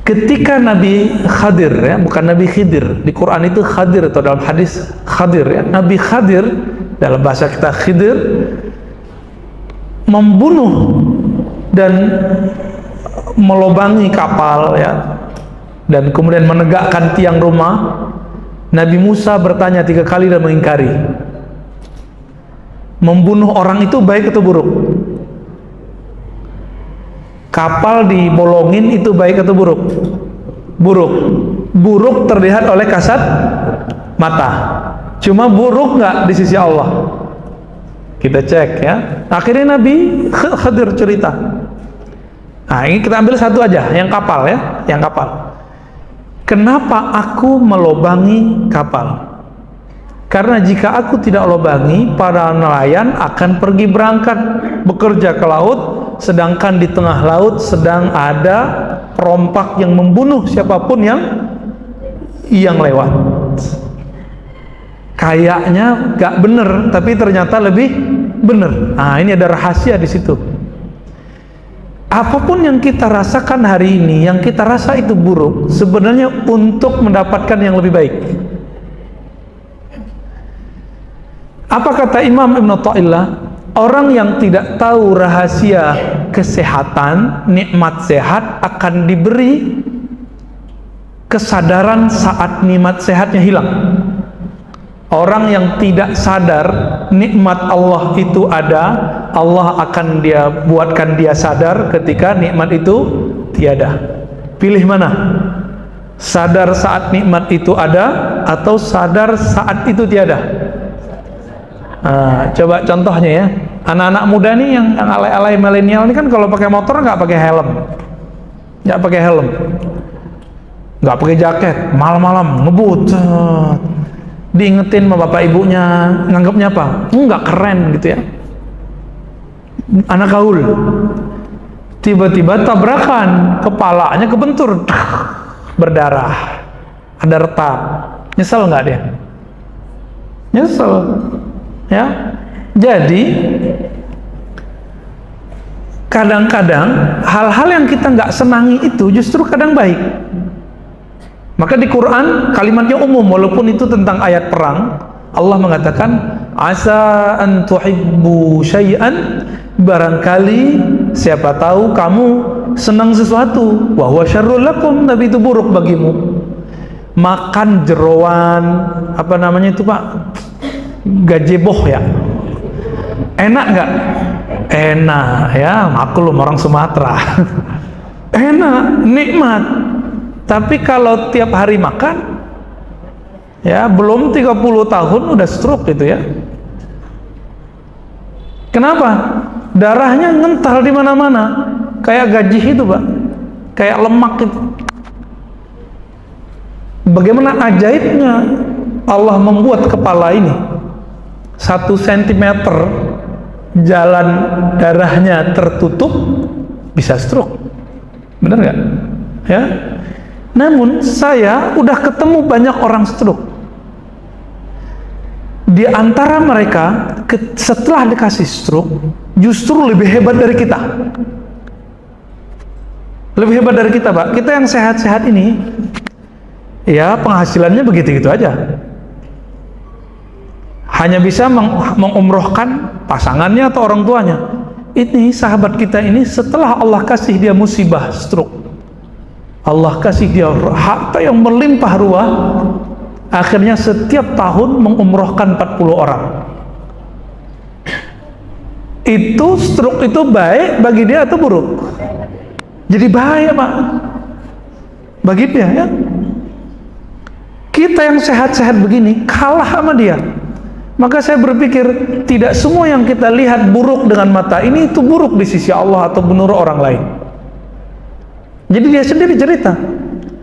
Speaker 1: Ketika Nabi Khadir, ya, bukan Nabi Khidir, di Quran itu Khadir, atau dalam hadis Khadir, ya, Nabi Khadir, dalam bahasa kita Khidir, membunuh dan melobangi kapal, ya, dan kemudian menegakkan tiang rumah. Nabi Musa bertanya 3 kali dan mengingkari. Membunuh orang itu baik atau buruk? Kapal dibolongin itu baik atau buruk? Buruk. Buruk terlihat oleh kasat mata. Cuma buruk nggak di sisi Allah? Kita cek, ya. Akhirnya Nabi Khadir cerita. Nah, ini kita ambil satu aja, yang kapal, ya, yang kapal. Kenapa aku melobangi kapal? Karena jika aku tidak lobangi, para nelayan akan pergi berangkat bekerja ke laut, sedangkan di tengah laut sedang ada perompak yang membunuh siapapun yang lewat. Kayaknya gak bener, tapi ternyata lebih bener. Nah, ini ada rahasia di situ. Apapun yang kita rasakan hari ini, yang kita rasa itu buruk, sebenarnya untuk mendapatkan yang lebih baik. Apa kata Imam Ibn Athaillah? Orang yang tidak tahu rahasia kesehatan, nikmat sehat, akan diberi kesadaran saat nikmat sehatnya hilang. Orang yang tidak sadar nikmat Allah itu ada, Allah akan buatkan dia sadar ketika nikmat itu tiada. Pilih mana? Sadar saat nikmat itu ada atau sadar saat itu tiada? Coba contohnya, ya, anak-anak muda nih yang alay-alay milenial ini kan kalau pakai motor nggak pakai helm, nggak pakai jaket, malam-malam ngebut, diingetin sama bapak ibunya, nganggapnya apa? Nggak keren gitu, ya. Anak gaul, tiba-tiba tabrakan, kepalanya kebentur, berdarah, ada retak, nyesel nggak dia? Nyesel. Ya, jadi kadang-kadang hal-hal yang kita nggak senangi itu justru kadang baik. Maka di Quran kalimatnya umum, walaupun itu tentang ayat perang. Allah mengatakan, asa an tuhibbu syai'an, barangkali siapa tahu kamu senang sesuatu, wa huwa syarrul lakum, tapi itu buruk bagimu. Makan jeroan, apa namanya itu, Pak? Gajeboh, ya, enak nggak? Enak, ya, maklum orang Sumatera. Enak, nikmat. Tapi kalau tiap hari makan, ya, belum 30 tahun udah stroke gitu, ya. Kenapa? Darahnya ngental di mana-mana, kayak gajih itu, Pak, kayak lemak itu. Bagaimana ajaibnya Allah membuat kepala ini 1 cm jalan darahnya tertutup, bisa stroke. Benar nggak? Ya. Namun saya udah ketemu banyak orang stroke. Di antara mereka setelah dikasih stroke justru lebih hebat dari kita. Lebih hebat dari kita, Pak. Kita yang sehat-sehat ini, ya, penghasilannya begitu-gitu aja. Hanya bisa mengumrohkan pasangannya atau orang tuanya. Ini sahabat kita ini setelah Allah kasih dia musibah stroke, Allah kasih dia harta yang melimpah ruah. Akhirnya setiap tahun mengumrohkan 40 orang. Itu stroke itu baik bagi dia atau buruk? Jadi bahaya, Pak, bagi dia, ya. Kita yang sehat-sehat begini kalah sama dia. Maka saya berpikir tidak semua yang kita lihat buruk dengan mata ini itu buruk di sisi Allah atau menurut orang lain. Jadi dia sendiri cerita,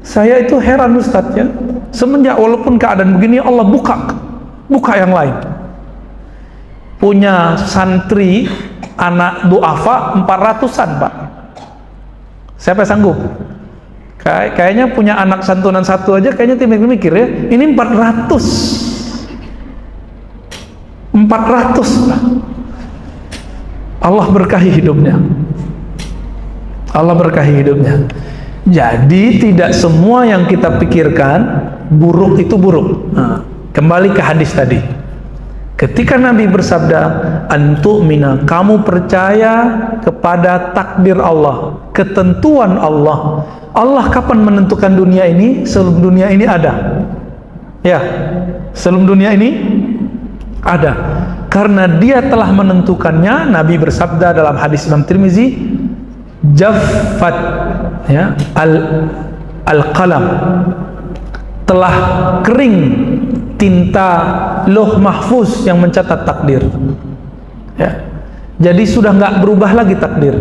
Speaker 1: saya itu heran Ustadz, ya, semenjak walaupun keadaan begini Allah buka yang lain. Punya santri anak duafa 400-an, Pak. Siapa sanggup? Kayaknya punya anak santunan satu aja kayaknya mikir ya, ini 400 Pak. Allah berkahi hidupnya. Allah berkahi hidupnya. Jadi tidak semua yang kita pikirkan buruk itu buruk. Nah, kembali ke hadis tadi. Ketika Nabi bersabda, antu'mina, kamu percaya kepada takdir Allah, ketentuan Allah. Allah kapan menentukan dunia ini? Sebelum dunia ini ada. Ya, sebelum dunia ini ada. Karena dia telah menentukannya. Nabi bersabda dalam hadis Imam Tirmizi, jaffat, ya, al-qalam, telah kering tinta Lauh Mahfuz yang mencatat takdir, ya. Jadi sudah nggak berubah lagi takdir.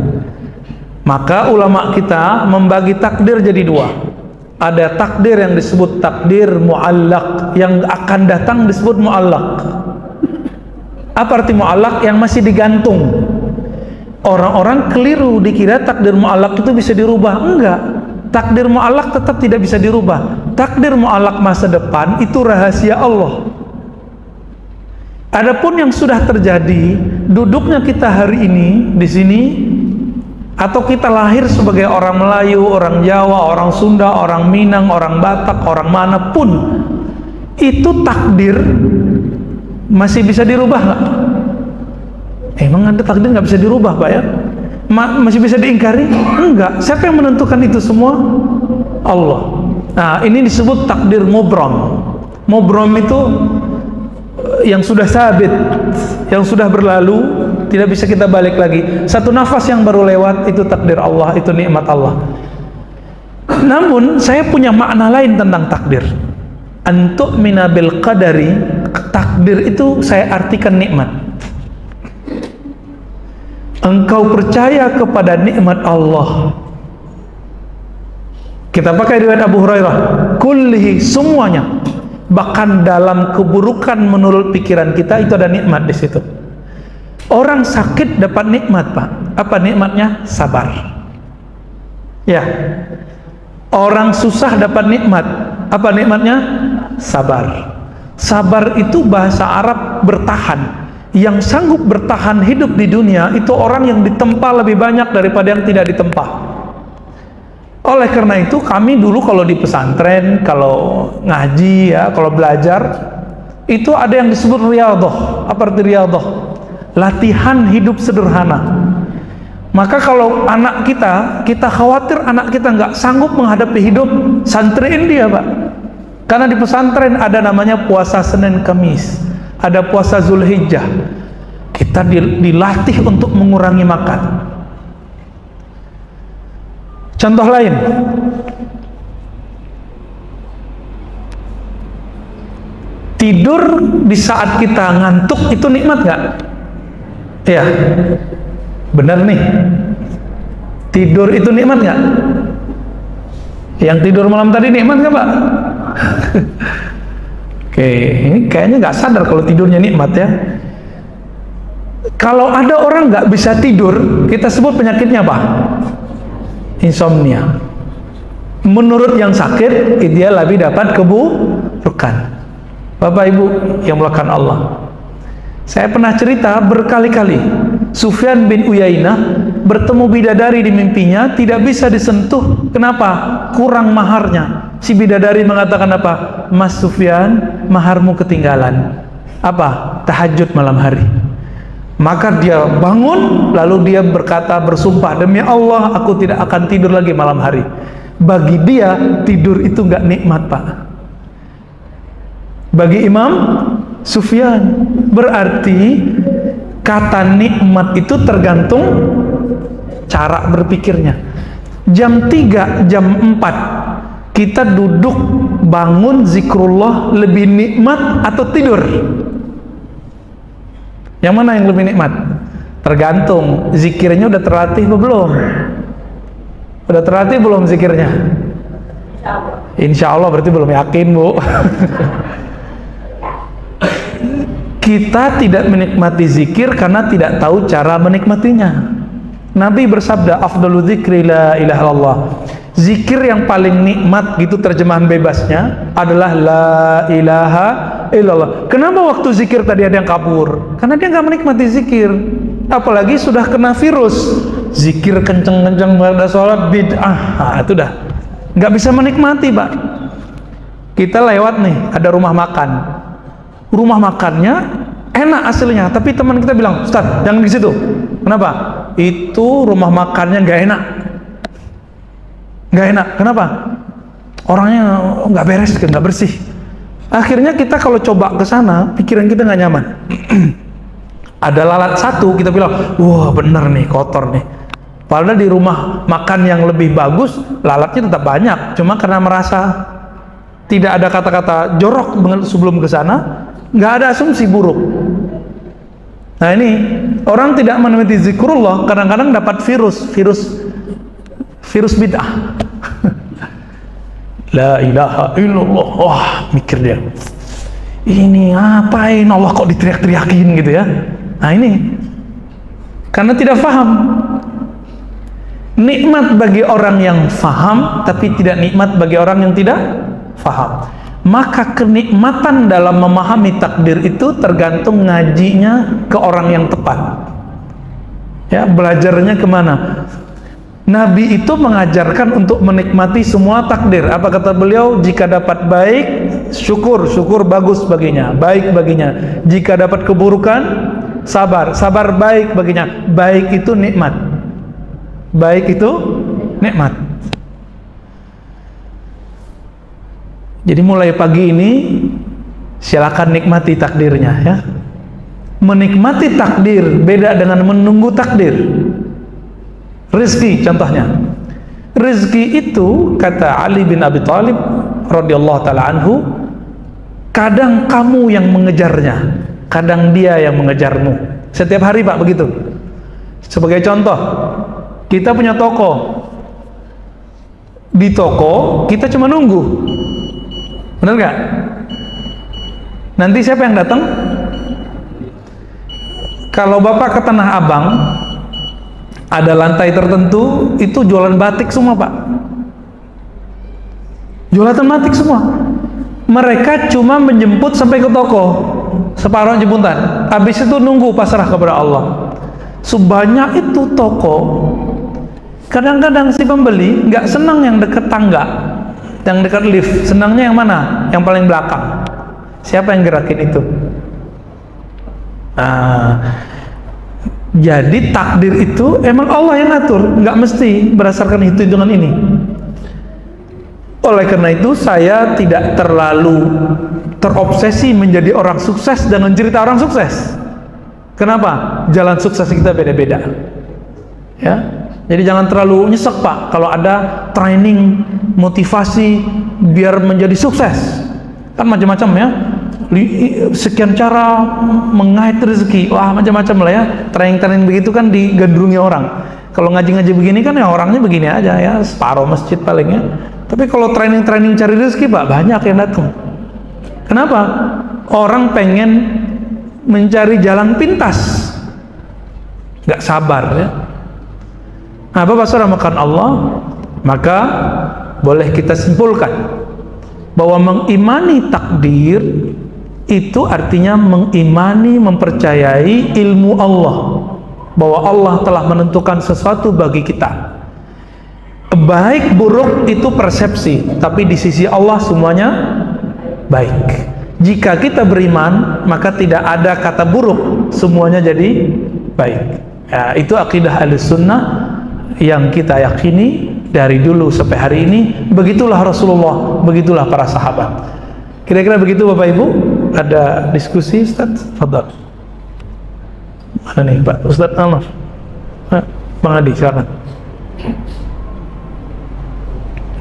Speaker 1: Maka ulama kita membagi takdir jadi dua. Ada takdir yang disebut takdir mu'allaq, yang akan datang disebut mu'allaq. Apa arti mu'allaq? Yang masih digantung. Orang-orang keliru dikira takdir mu'allaq itu bisa dirubah. Enggak, takdir mu'allaq tetap tidak bisa dirubah. Takdir mu'allaq masa depan itu rahasia Allah. Adapun yang sudah terjadi, duduknya kita hari ini di sini, atau kita lahir sebagai orang Melayu, orang Jawa, orang Sunda, orang Minang, orang Batak, orang manapun, itu takdir masih bisa dirubah nggak? Emang ada takdir nggak bisa dirubah, Pak, ya? Masih bisa diingkari? Enggak. Siapa yang menentukan itu semua? Allah. Nah, ini disebut takdir mubram. Mubram itu yang sudah sabit, yang sudah berlalu, tidak bisa kita balik lagi. Satu nafas yang baru lewat, itu takdir Allah, itu nikmat Allah. Namun saya punya makna lain tentang takdir. Antu'mina bil qadari, takdir itu saya artikan nikmat. Engkau percaya kepada nikmat Allah. Kita pakai riwayat Abu Hurairah, kullihi, semuanya. Bahkan dalam keburukan menurut pikiran kita itu ada nikmat di situ. Orang sakit dapat nikmat, Pak. Apa nikmatnya? Sabar. Ya. Orang susah dapat nikmat. Apa nikmatnya? Sabar. Sabar itu bahasa Arab bertahan. Yang sanggup bertahan hidup di dunia itu orang yang ditempa lebih banyak daripada yang tidak ditempa. Oleh karena itu kami dulu kalau di pesantren, kalau ngaji, ya, kalau belajar, itu ada yang disebut riyadhah. Apa arti riyadhah? Latihan hidup sederhana. Maka kalau anak kita khawatir anak kita nggak sanggup menghadapi hidup, santriin dia, Pak. Karena di pesantren ada namanya puasa Senin Kamis, ada puasa Zulhijjah. Kita dilatih untuk mengurangi makan. Contoh lain, tidur di saat kita ngantuk itu nikmat nggak? Ya, benar nih. Tidur itu nikmat nggak? Yang tidur malam tadi nikmat nggak, Pak? Oke, ini kayaknya nggak sadar kalau tidurnya nikmat, ya. Kalau ada orang nggak bisa tidur, kita sebut penyakitnya apa? Insomnia. Menurut yang sakit, dia lebih dapat keburukan. Bapak Ibu yang melakukan Allah, saya pernah cerita berkali-kali, Sufyan bin Uyainah bertemu bidadari di mimpinya, tidak bisa disentuh. Kenapa? Kurang maharnya. Si bidadari mengatakan apa? Mas Sufyan, maharmu ketinggalan. Apa? Tahajud malam hari. Maka dia bangun, lalu dia berkata, bersumpah, demi Allah aku tidak akan tidur lagi malam hari. Bagi dia tidur itu nggak nikmat, Pak. Bagi Imam Sufyan, berarti kata nikmat itu tergantung cara berpikirnya. Jam 3, jam 4 kita duduk bangun zikrullah lebih nikmat atau tidur? Yang mana yang lebih nikmat? Tergantung zikirnya udah terlatih atau belum. Udah terlatih belum zikirnya? Insya Allah berarti belum yakin, Bu. Kita tidak menikmati zikir karena tidak tahu cara menikmatinya. Nabi bersabda, afdalu dzikri la ilaha illallah. Zikir yang paling nikmat, gitu terjemahan bebasnya, adalah la ilaha illallah. Kenapa waktu zikir tadi ada yang kabur? Karena dia nggak menikmati zikir. Apalagi sudah kena virus zikir kenceng-kenceng pada sholat bid'ah. Nah, itu dah nggak bisa menikmati, Pak. Kita lewat nih, ada rumah makan. Rumah makannya enak hasilnya, tapi teman kita bilang, Ustaz, jangan di situ. Kenapa? Itu rumah makannya nggak enak. Nggak enak. Kenapa? Orangnya nggak beres, nggak bersih. Akhirnya kita kalau coba ke sana, pikiran kita nggak nyaman. Ada lalat satu, kita bilang, wah bener nih, kotor nih. Padahal di rumah makan yang lebih bagus, lalatnya tetap banyak. Cuma karena merasa tidak ada kata-kata jorok sebelum ke sana, nggak ada asumsi buruk. Nah ini, orang tidak menikmati zikrullah, kadang-kadang dapat virus bid'ah. La ilaha illallah. Wah, mikir dia, ini ngapain Allah kok diteriak-teriakin gitu ya. Nah ini karena tidak faham. Nikmat bagi orang yang faham, tapi tidak nikmat bagi orang yang tidak faham. Maka kenikmatan dalam memahami takdir itu tergantung ngajinya ke orang yang tepat. Ya, belajarnya kemana? Nabi itu mengajarkan untuk menikmati semua takdir. Apa kata beliau? Jika dapat baik, syukur bagus baginya, baik baginya. Jika dapat keburukan, sabar baik baginya. Baik itu nikmat. Baik itu nikmat. Jadi mulai pagi ini silakan nikmati takdirnya ya. Menikmati takdir beda dengan menunggu takdir. Rezeki contohnya. Rezeki itu kata Ali bin Abi Thalib radhiyallahu taala anhu, kadang kamu yang mengejarnya, kadang dia yang mengejarmu. Setiap hari, Pak, begitu. Sebagai contoh, kita punya toko. Di toko kita cuma nunggu. Benar nggak? Nanti siapa yang datang? Kalau Bapak ke Tanah Abang, ada lantai tertentu itu jualan batik semua, Pak. Jualan batik semua. Mereka cuma menjemput sampai ke toko, separuh jemputan. Habis itu nunggu pasrah kepada Allah. Sebanyak itu toko. Kadang-kadang si pembeli nggak senang yang dekat tangga, yang dekat lift. Senangnya yang mana? Yang paling belakang. Siapa yang gerakin itu? Jadi takdir itu emang Allah yang ngatur, nggak mesti berdasarkan hitung-hitungan ini. Oleh karena itu saya tidak terlalu terobsesi menjadi orang sukses dengan cerita orang sukses. Kenapa? Jalan sukses kita beda-beda. Ya. Jadi jangan terlalu nyesek, Pak, kalau ada training motivasi biar menjadi sukses. Kan macam-macam ya. Sekian cara mengait rezeki. Wah, macam-macam lah ya. Training-training begitu kan digandrungi orang. Kalau ngaji-ngaji begini kan ya orangnya begini aja ya, separuh masjid paling ya. Tapi kalau training-training cari rezeki, Pak, banyak yang datang. Kenapa? Orang pengen mencari jalan pintas. Nggak sabar ya. Nah, Bapak Saudara makan Allah, maka boleh kita simpulkan bahwa mengimani takdir itu artinya mengimani, mempercayai ilmu Allah, bahwa Allah telah menentukan sesuatu bagi kita. Baik buruk itu persepsi, tapi di sisi Allah semuanya baik. Jika kita beriman, maka tidak ada kata buruk, semuanya jadi baik. Ya, itu akidah Ahlussunnah yang kita yakini, dari dulu sampai hari ini. Begitulah Rasulullah, begitulah para sahabat. Kira-kira begitu Bapak Ibu. Ada diskusi Ustaz? Fadhal. Mana nih Pak Ustaz Alaf? Bang Adi, silakan.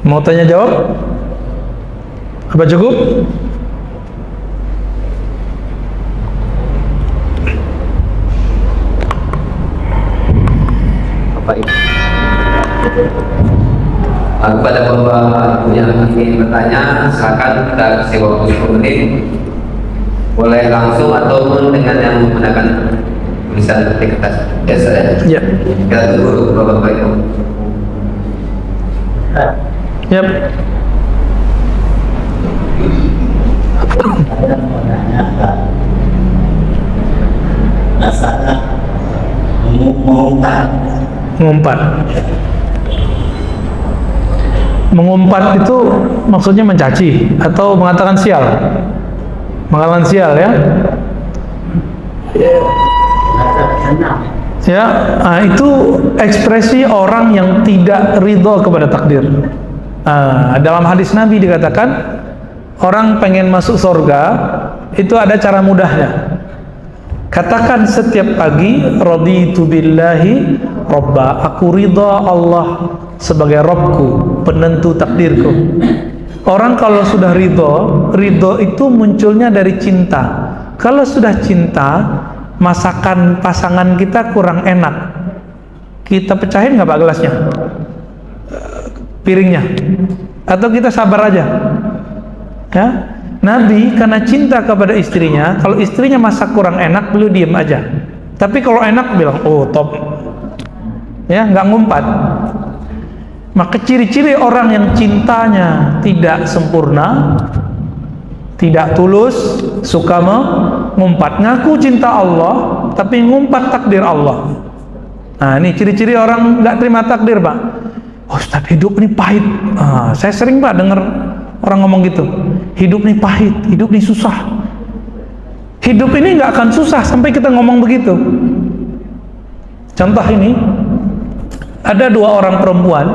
Speaker 1: Mau tanya jawab? Apa cukup?
Speaker 2: Bapak Ibu, kepada Bapak yang ingin bertanya, silakan kita kasih waktu 10 menit. Boleh langsung ataupun dengan yang menggunakan tulisan di kertas biasa ya.
Speaker 1: Ya.
Speaker 2: Kita tunggu Bapak Ibu.
Speaker 1: Yap.
Speaker 3: Saya menanyakan masalah
Speaker 1: Mengumpat. Mengumpat itu maksudnya mencaci atau mengatakan sial. Mengatakan sial ya. Ya, itu ekspresi orang yang tidak ridho kepada takdir. Dalam hadis Nabi dikatakan orang pengen masuk surga itu ada cara mudahnya. Katakan setiap pagi, raditu billahi robba, aku ridha Allah sebagai Rabbku, penentu takdirku. Orang kalau sudah ridho itu munculnya dari cinta. Kalau sudah cinta, masakan pasangan kita kurang enak, kita pecahin nggak Pak gelasnya, piringnya, atau kita sabar aja ya. Nabi karena cinta kepada istrinya, kalau istrinya masak kurang enak, beliau diem aja. Tapi kalau enak bilang, oh top, ya nggak ngumpat. Maka ciri-ciri orang yang cintanya tidak sempurna, tidak tulus, suka mengumpat, ngaku cinta Allah, tapi ngumpat takdir Allah. Nah ini ciri-ciri orang nggak terima takdir Pak. Oh Ustaz, hidup ini pahit. Saya sering Pak dengar orang ngomong gitu, hidup ini pahit, hidup ini susah. Hidup ini nggak akan susah sampai kita ngomong begitu. Contoh ini, ada dua orang perempuan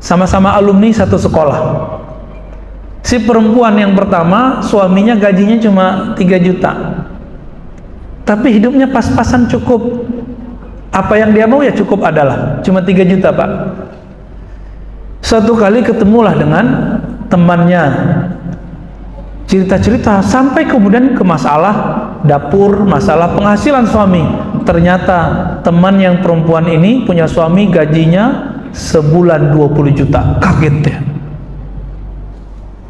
Speaker 1: sama-sama alumni satu sekolah. Si perempuan yang pertama, suaminya gajinya cuma 3 juta, tapi hidupnya pas-pasan cukup. Apa yang dia mau ya cukup adalah, cuma 3 juta Pak. Suatu kali ketemulah dengan temannya, cerita-cerita sampai kemudian ke masalah dapur, masalah penghasilan suami. Ternyata teman yang perempuan ini punya suami gajinya sebulan 20 juta. Kaget ya.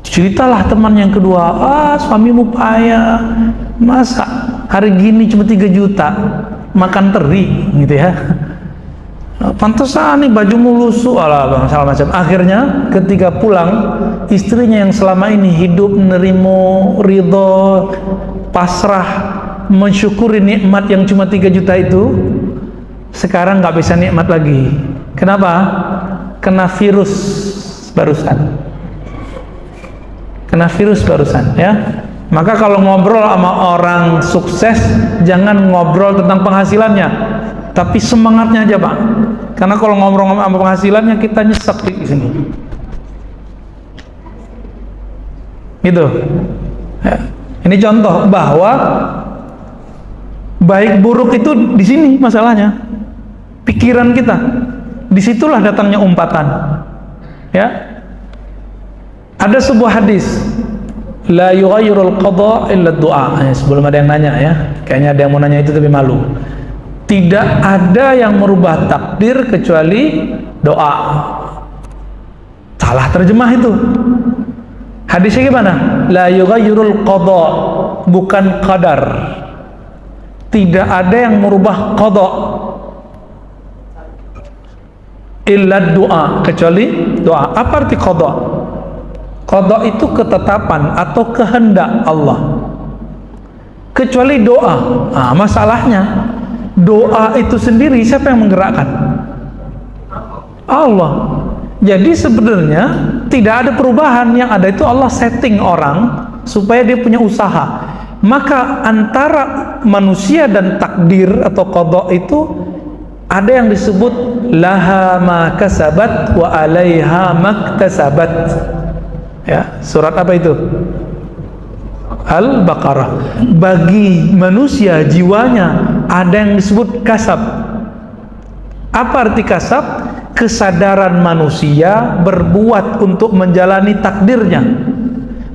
Speaker 1: Ceritalah teman yang kedua, suamimu payah, masa hari gini cuma 3 juta makan teri gitu ya. Pantesan nih bajumu lusuh, masalah macam. Akhirnya ketika pulang, istrinya yang selama ini hidup nerimo, ridho, pasrah, mensyukuri nikmat yang cuma 3 juta itu, sekarang nggak bisa nikmat lagi. Kenapa? Kena virus barusan. Kena virus barusan ya. Maka kalau ngobrol sama orang sukses, jangan ngobrol tentang penghasilannya, tapi semangatnya aja Pak. Karena kalau ngobrol sama penghasilannya kita nyesek di sini. Gitu. Ya. Ini contoh bahwa baik buruk itu di sini masalahnya. Pikiran kita. Disitulah datangnya umpatan. Ya. Ada sebuah hadis, la yughayyirul qada illa du'a. Sebelum ada yang nanya ya, kayaknya ada yang mau nanya itu tapi malu. Tidak ada yang merubah takdir kecuali doa. Salah terjemah itu. Hadisnya gimana? La yughayyirul qada, bukan qadar. Tidak ada yang merubah qada illa doa, kecuali doa. Apa arti qada? Qada itu ketetapan atau kehendak Allah. Kecuali doa. Masalahnya doa itu sendiri siapa yang menggerakkan? Allah. Jadi sebenarnya tidak ada perubahan, yang ada itu Allah setting orang supaya dia punya usaha. Maka antara manusia dan takdir atau qada itu Ada yang disebut laha ma kasabat wa alaiha maktasabat. Ya, surat apa itu? Al-Baqarah. Bagi manusia jiwanya ada yang disebut kasab. Apa arti kasab? Kesadaran manusia berbuat untuk menjalani takdirnya.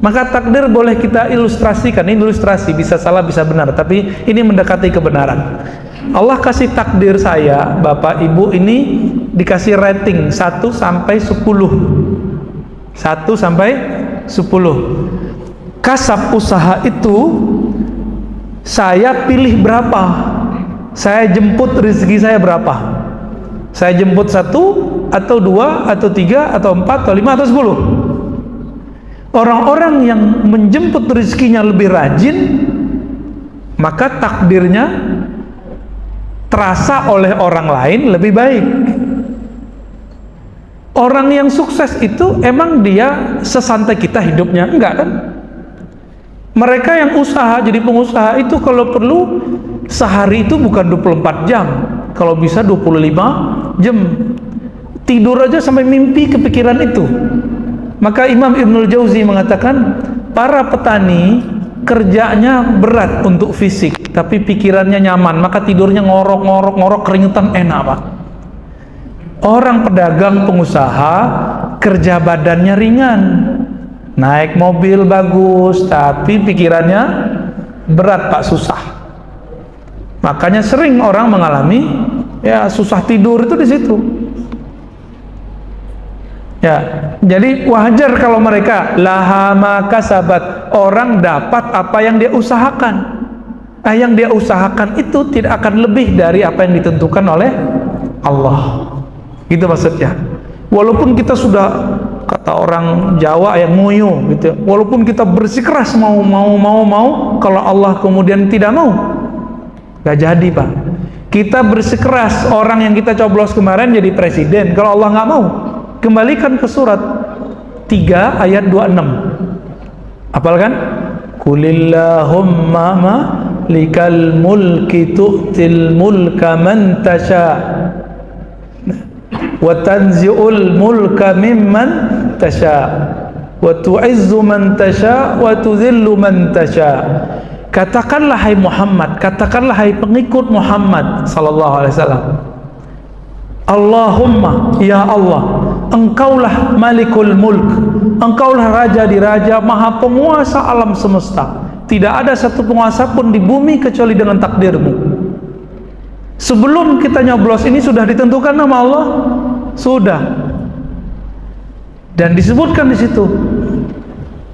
Speaker 1: Maka takdir boleh kita ilustrasikan. Ini ilustrasi, bisa salah bisa benar, tapi ini mendekati kebenaran. Allah kasih takdir saya, Bapak Ibu ini dikasih rating 1 sampai 10. 1 sampai 10. Kasab usaha itu saya pilih berapa, saya jemput rezeki saya berapa. Saya jemput 1 atau 2 atau 3 atau 4 atau 5 atau 10. Orang-orang yang menjemput rezekinya lebih rajin, maka takdirnya terasa oleh orang lain lebih baik. Orang yang sukses itu emang dia sesantai kita hidupnya? Enggak kan? Mereka yang usaha, jadi pengusaha itu kalau perlu sehari itu bukan 24 jam, kalau bisa 25 jam. Tidur aja sampai mimpi kepikiran itu. Maka Imam Ibnul Jauzi mengatakan, para petani kerjanya berat untuk fisik, tapi pikirannya nyaman, maka tidurnya ngorok, keringetan enak, Pak. Orang pedagang pengusaha kerja badannya ringan, naik mobil bagus, tapi pikirannya berat, Pak, susah. Makanya sering orang mengalami ya susah tidur itu di situ. Ya, jadi wajar kalau mereka laha ma kasabat, orang dapat apa yang dia usahakan. Yang dia usahakan itu tidak akan lebih dari apa yang ditentukan oleh Allah. Gitu maksudnya. Walaupun kita sudah, kata orang Jawa yang ngoyo gitu, walaupun kita bersikeras mau, kalau Allah kemudian tidak mau, gak jadi, Pak. Kita bersikeras, orang yang kita coblos kemarin jadi presiden, kalau Allah nggak mau, kembalikan ke surat 3 ayat 26. Apal kan? Kulillahumma malikal mulki tu'til mulka man tasha wa tanzi'ul mulka mimman tasha wa tu'izzu man tasha wa tudhillu man tasha. Katakanlah hai Muhammad, katakanlah hai pengikut Muhammad sallallahu alaihi wasallam, Allahumma, ya Allah, engkaulah malikul mulk, engkaulah raja di raja, maha penguasa alam semesta. Tidak ada satu penguasa pun di bumi kecuali dengan takdirmu. Sebelum kita nyoblos ini sudah ditentukan nama Allah, sudah. Dan disebutkan di situ,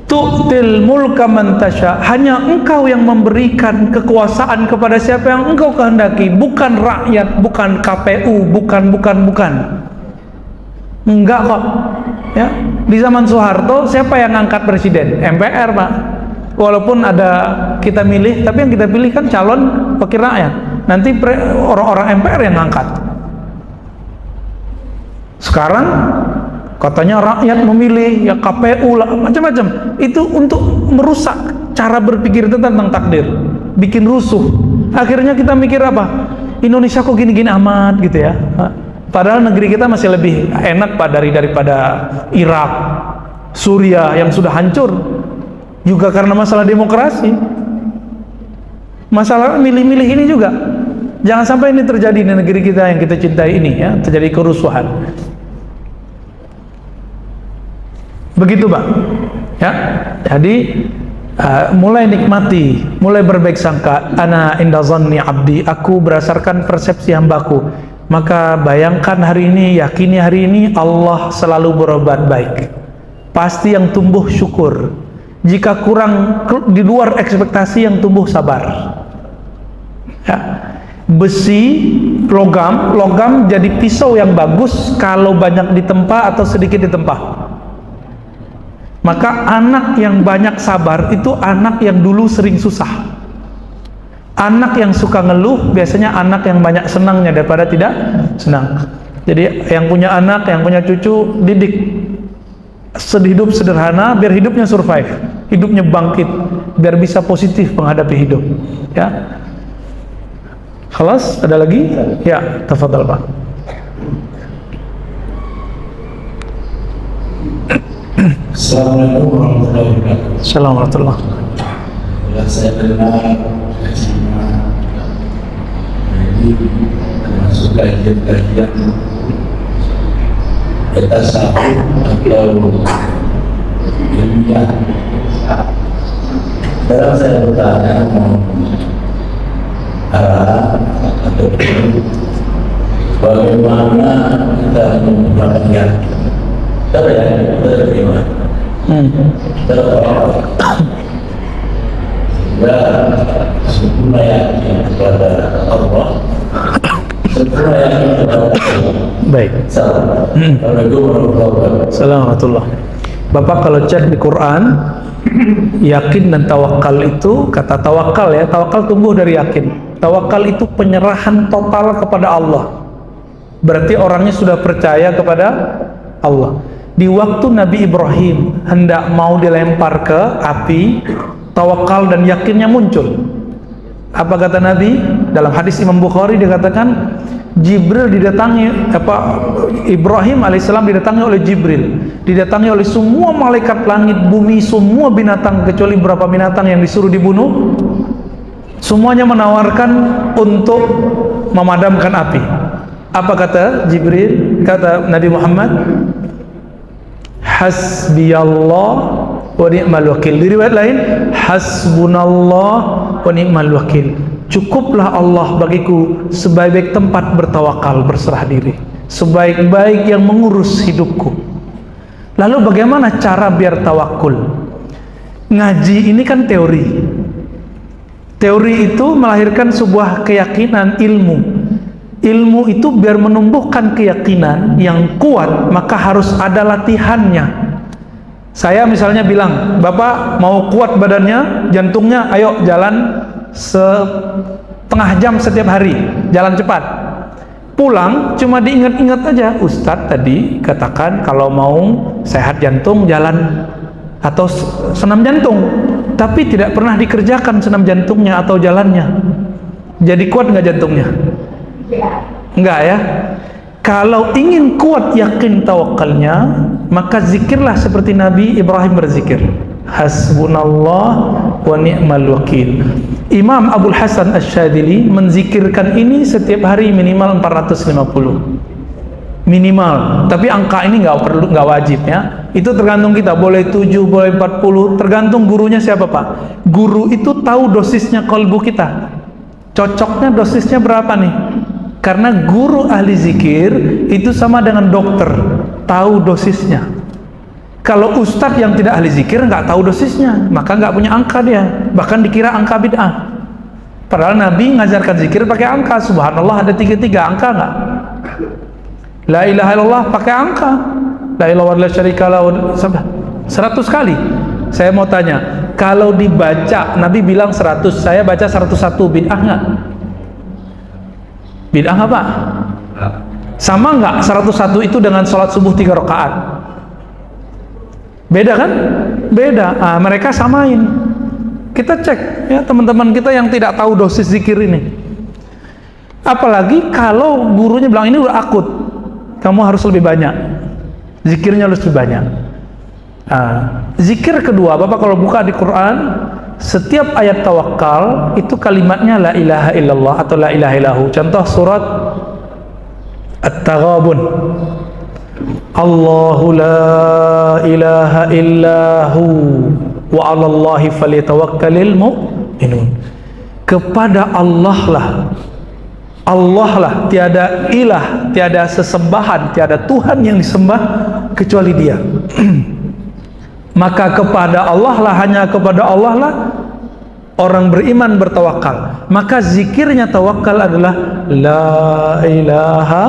Speaker 1: tu'til mulka man tasha, hanya engkau yang memberikan kekuasaan kepada siapa yang engkau kehendaki, bukan rakyat, bukan KPU, bukan. Enggak kok. Ya, di zaman Soeharto siapa yang angkat presiden? MPR, Pak. Walaupun ada kita milih, tapi yang kita pilih kan calon wakil rakyat. Nanti orang-orang MPR yang angkat. Sekarang katanya rakyat memilih, ya KPU lah, macam-macam. Itu untuk merusak cara berpikir tentang takdir, bikin rusuh. Akhirnya kita mikir apa? Indonesia kok gini-gini amat gitu ya. Padahal negeri kita masih lebih enak, Pak, daripada Irak, Suriah yang sudah hancur. Juga karena masalah demokrasi. Masalah milih-milih ini juga. Jangan sampai ini terjadi di negeri kita yang kita cintai ini, ya, terjadi kerusuhan. Begitu, Pak. Ya. Jadi mulai nikmati, mulai berbaik sangka. Ana inda zanni abdi, aku berdasarkan persepsi hambaku. Maka bayangkan hari ini, yakini hari ini Allah selalu berbuat baik. Pasti yang tumbuh syukur. Jika kurang di luar ekspektasi, yang tumbuh sabar. Ya. Besi, logam jadi pisau yang bagus kalau banyak ditempa atau sedikit ditempa. Maka anak yang banyak sabar itu anak yang dulu sering susah. Anak yang suka ngeluh biasanya anak yang banyak senangnya daripada tidak senang. Jadi yang punya anak, yang punya cucu, didik hidup sederhana biar hidupnya survive, hidupnya bangkit, biar bisa positif menghadapi hidup. Ya. Khalas, ada lagi? Ya, tafadhal Pak.
Speaker 4: Assalamualaikum warahmatullahi wabarakatuh.
Speaker 1: Assalamualaikum warahmatullahi wabarakatuh.
Speaker 4: Bila saya dengar kajian ini termasuk kajian-kajian tasawuf atau ilmiah. Sekarang saya bertanya arah atau bagaimana kita menggunakan yakin. Kita terima. Sehingga sempurna yakin kepada Allah, sempurna yakin kepada Allah.
Speaker 1: Baik.
Speaker 4: Assalamualaikum warahmatullahi wabarakatuh.
Speaker 1: Assalamualaikum. Bapak kalau cek di Quran, yakin dan tawakal itu, kata tawakal ya, tawakal tumbuh dari yakin. Tawakal itu penyerahan total kepada Allah. Berarti orangnya sudah percaya kepada Allah. Di waktu Nabi Ibrahim hendak mau dilempar ke api, tawakal dan yakinnya muncul. Apa kata Nabi? Dalam hadis Imam Bukhari dikatakan Jibril didatangi, Ibrahim alaihissalam didatangi oleh Jibril, didatangi oleh semua malaikat langit, bumi, semua binatang kecuali beberapa binatang yang disuruh dibunuh. Semuanya menawarkan untuk memadamkan api. Apa kata Jibril? Kata Nabi Muhammad, hasbiyallah wa ni'mal wakil. Di riwayat lain, hasbunallah wa ni'mal wakil. Cukuplah Allah bagiku sebaik-baik tempat bertawakal, berserah diri, sebaik-baik yang mengurus hidupku. Lalu bagaimana cara biar tawakul? Ngaji ini kan teori. Teori itu melahirkan sebuah keyakinan, ilmu. Ilmu itu biar menumbuhkan keyakinan yang kuat, maka harus ada latihannya. Saya misalnya bilang, Bapak mau kuat badannya, jantungnya, ayo jalan setengah jam setiap hari, jalan cepat. Pulang cuma diingat-ingat aja, Ustadz tadi katakan kalau mau sehat jantung jalan atau senam jantung, tapi tidak pernah dikerjakan senam jantungnya atau jalannya. Jadi kuat nggak jantungnya? Enggak ya. Kalau ingin kuat yakin tawakalnya, maka zikirlah seperti Nabi Ibrahim berzikir, hasbunallah wa ni'mal wakil. Imam Abul Hasan Asy-Syadzili menzikirkan ini setiap hari minimal 450 minimal, tapi angka ini nggak wajib ya, itu tergantung kita, boleh 7, boleh 40, tergantung gurunya siapa Pak. Guru itu tahu dosisnya kalbu kita, cocoknya dosisnya berapa nih. Karena guru ahli zikir itu sama dengan dokter, tahu dosisnya. Kalau ustadz yang tidak ahli zikir nggak tahu dosisnya, maka nggak punya angka dia, bahkan dikira angka bid'ah. Padahal Nabi ngajarkan zikir pakai angka. Subhanallah ada 33 angka nggak? La ilaha illallah pakai angka. La ilaha illallah syarikalah 100 kali. Saya mau tanya, kalau dibaca Nabi bilang 100, saya baca 101, bid'ah nggak? Bid'ah nggak Pak? Sama nggak 101 itu dengan sholat subuh 3 rakaat? Beda kan? Beda. Mereka samain. Kita cek ya teman-teman kita yang tidak tahu dosis zikir ini. Apalagi kalau gurunya bilang ini udah akut, kamu harus lebih banyak. Zikirnya harus lebih banyak. Zikir kedua, Bapak kalau buka di Quran, setiap ayat tawakal itu kalimatnya la ilaha illallah atau la ilaha illahu. Contoh surat At-Taghabun, Allahu la ilaha illahu wa 'alallahi falyatawakkalul mu'minun. Kepada Allah lah, tiada ilah, tiada sesembahan, tiada Tuhan yang disembah kecuali Dia. Maka kepada Allah lah, hanya kepada Allah lah orang beriman bertawakal. Maka zikirnya tawakal adalah la ilaha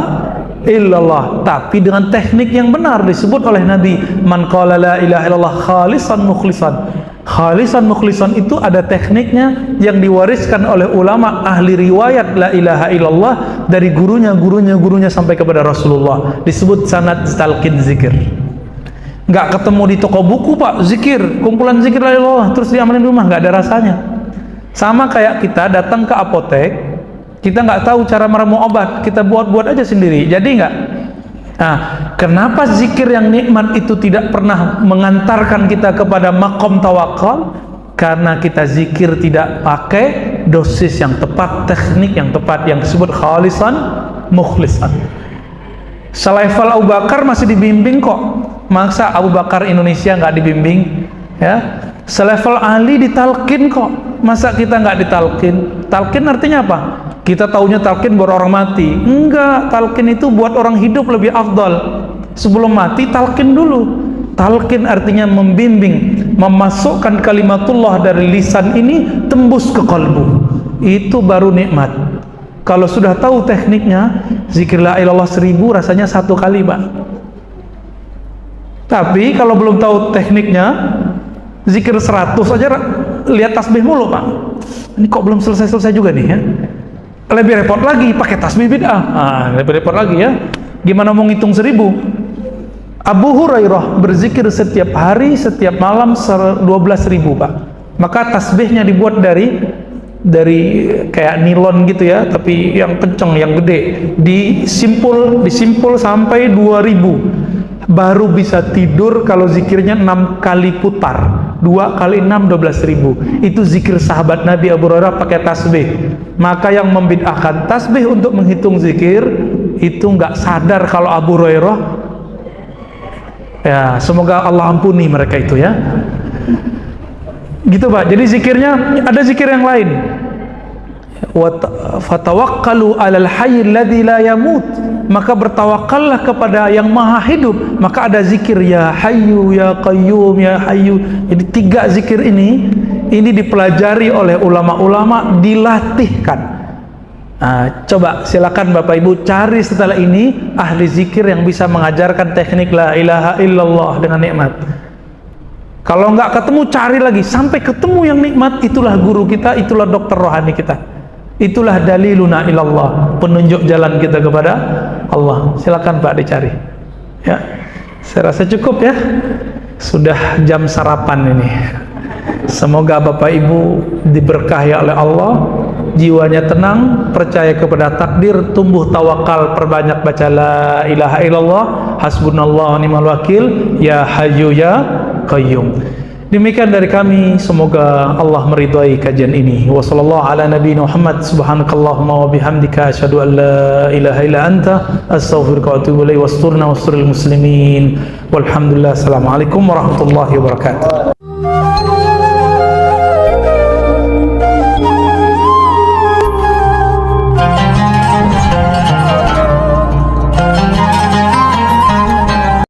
Speaker 1: illallah, tapi dengan teknik yang benar disebut oleh Nabi, man qala la ilaha illallah khalisan mukhlisan. Khalisan mukhlisan itu ada tekniknya yang diwariskan oleh ulama ahli riwayat la ilaha illallah dari gurunya sampai kepada Rasulullah, disebut sanad talqin zikir. Nggak ketemu di toko buku Pak, zikir, kumpulan zikir la ilaha illallah terus diamalin di rumah, nggak ada rasanya. Sama kayak kita datang ke apotek, Kita nggak tahu cara meramu obat, kita buat-buat aja sendiri. Jadi nggak? Nah, kenapa zikir yang nikmat itu tidak pernah mengantarkan kita kepada maqam tawakal? Karena kita zikir tidak pakai dosis yang tepat, teknik yang tepat, yang disebut khalisan mukhlisan. Selevel Abu Bakar masih dibimbing kok. Masa Abu Bakar Indonesia nggak dibimbing? Ya, selevel Ali ditalkin kok. Masa kita nggak ditalkin? Talkin artinya apa? Kita taunya talkin buat orang mati. Enggak, talkin itu buat orang hidup lebih afdal. Sebelum mati talkin dulu. Talkin artinya membimbing, memasukkan kalimatullah dari lisan ini tembus ke kalbu. Itu baru nikmat. Kalau sudah tahu tekniknya, zikir la ilallah 1000 rasanya 1 kali, Pak. Tapi kalau belum tahu tekniknya, zikir 100 aja lihat tasbih mulu, Pak. Ini kok belum selesai-selesai juga nih ya. Lebih repot lagi pakai tasbih bid'ah. Lebih repot lagi ya. Gimana mau ngitung 1000? Abu Hurairah berzikir setiap hari, setiap malam 12.000, Pak. Maka tasbihnya dibuat dari kayak nilon gitu ya, tapi yang kenceng, yang gede, disimpul sampai 2000. Baru bisa tidur kalau zikirnya 6 kali putar. 2 kali 6 12.000. Itu zikir sahabat Nabi Abu Hurairah pakai tasbih. Maka yang membid'ahkan tasbih untuk menghitung zikir itu nggak sadar kalau Abu Hurairah, ya semoga Allah ampuni mereka itu ya. Gitu, Pak. Jadi zikirnya ada zikir yang lain. Fatawakkalu 'alal hayyil ladzi la yamut. Maka bertawakallah kepada yang maha hidup. Maka ada zikir ya hayyu ya qayyum ya hayyu. Jadi 3 zikir ini dipelajari oleh ulama-ulama, dilatihkan. Nah, coba silakan Bapak Ibu cari setelah ini ahli zikir yang bisa mengajarkan teknik la ilaha illallah dengan nikmat. Kalau nggak ketemu, cari lagi sampai ketemu yang nikmat. Itulah guru kita, itulah dokter rohani kita, itulah daliluna ilallah, penunjuk jalan kita kepada Allah. Silakan Pak dicari ya. Saya rasa cukup ya, sudah jam sarapan ini. Semoga Bapak Ibu diberkahi oleh Allah, jiwanya tenang, percaya kepada takdir, tumbuh tawakal, perbanyak baca la ilaha illallah, hasbunallah ni'mal wakil, ya hayyu ya qayyum. Demikian dari kami, semoga Allah meridhai kajian ini. Wa sallallahu ala nabiyina Muhammad, subhanakallahumma wa bihamdika asyhadu an la ilaha illa anta astaghfiruka wa atubu ilaik. Wasturna wasturil muslimin. Walhamdulillah. Assalamualaikum warahmatullahi wabarakatuh.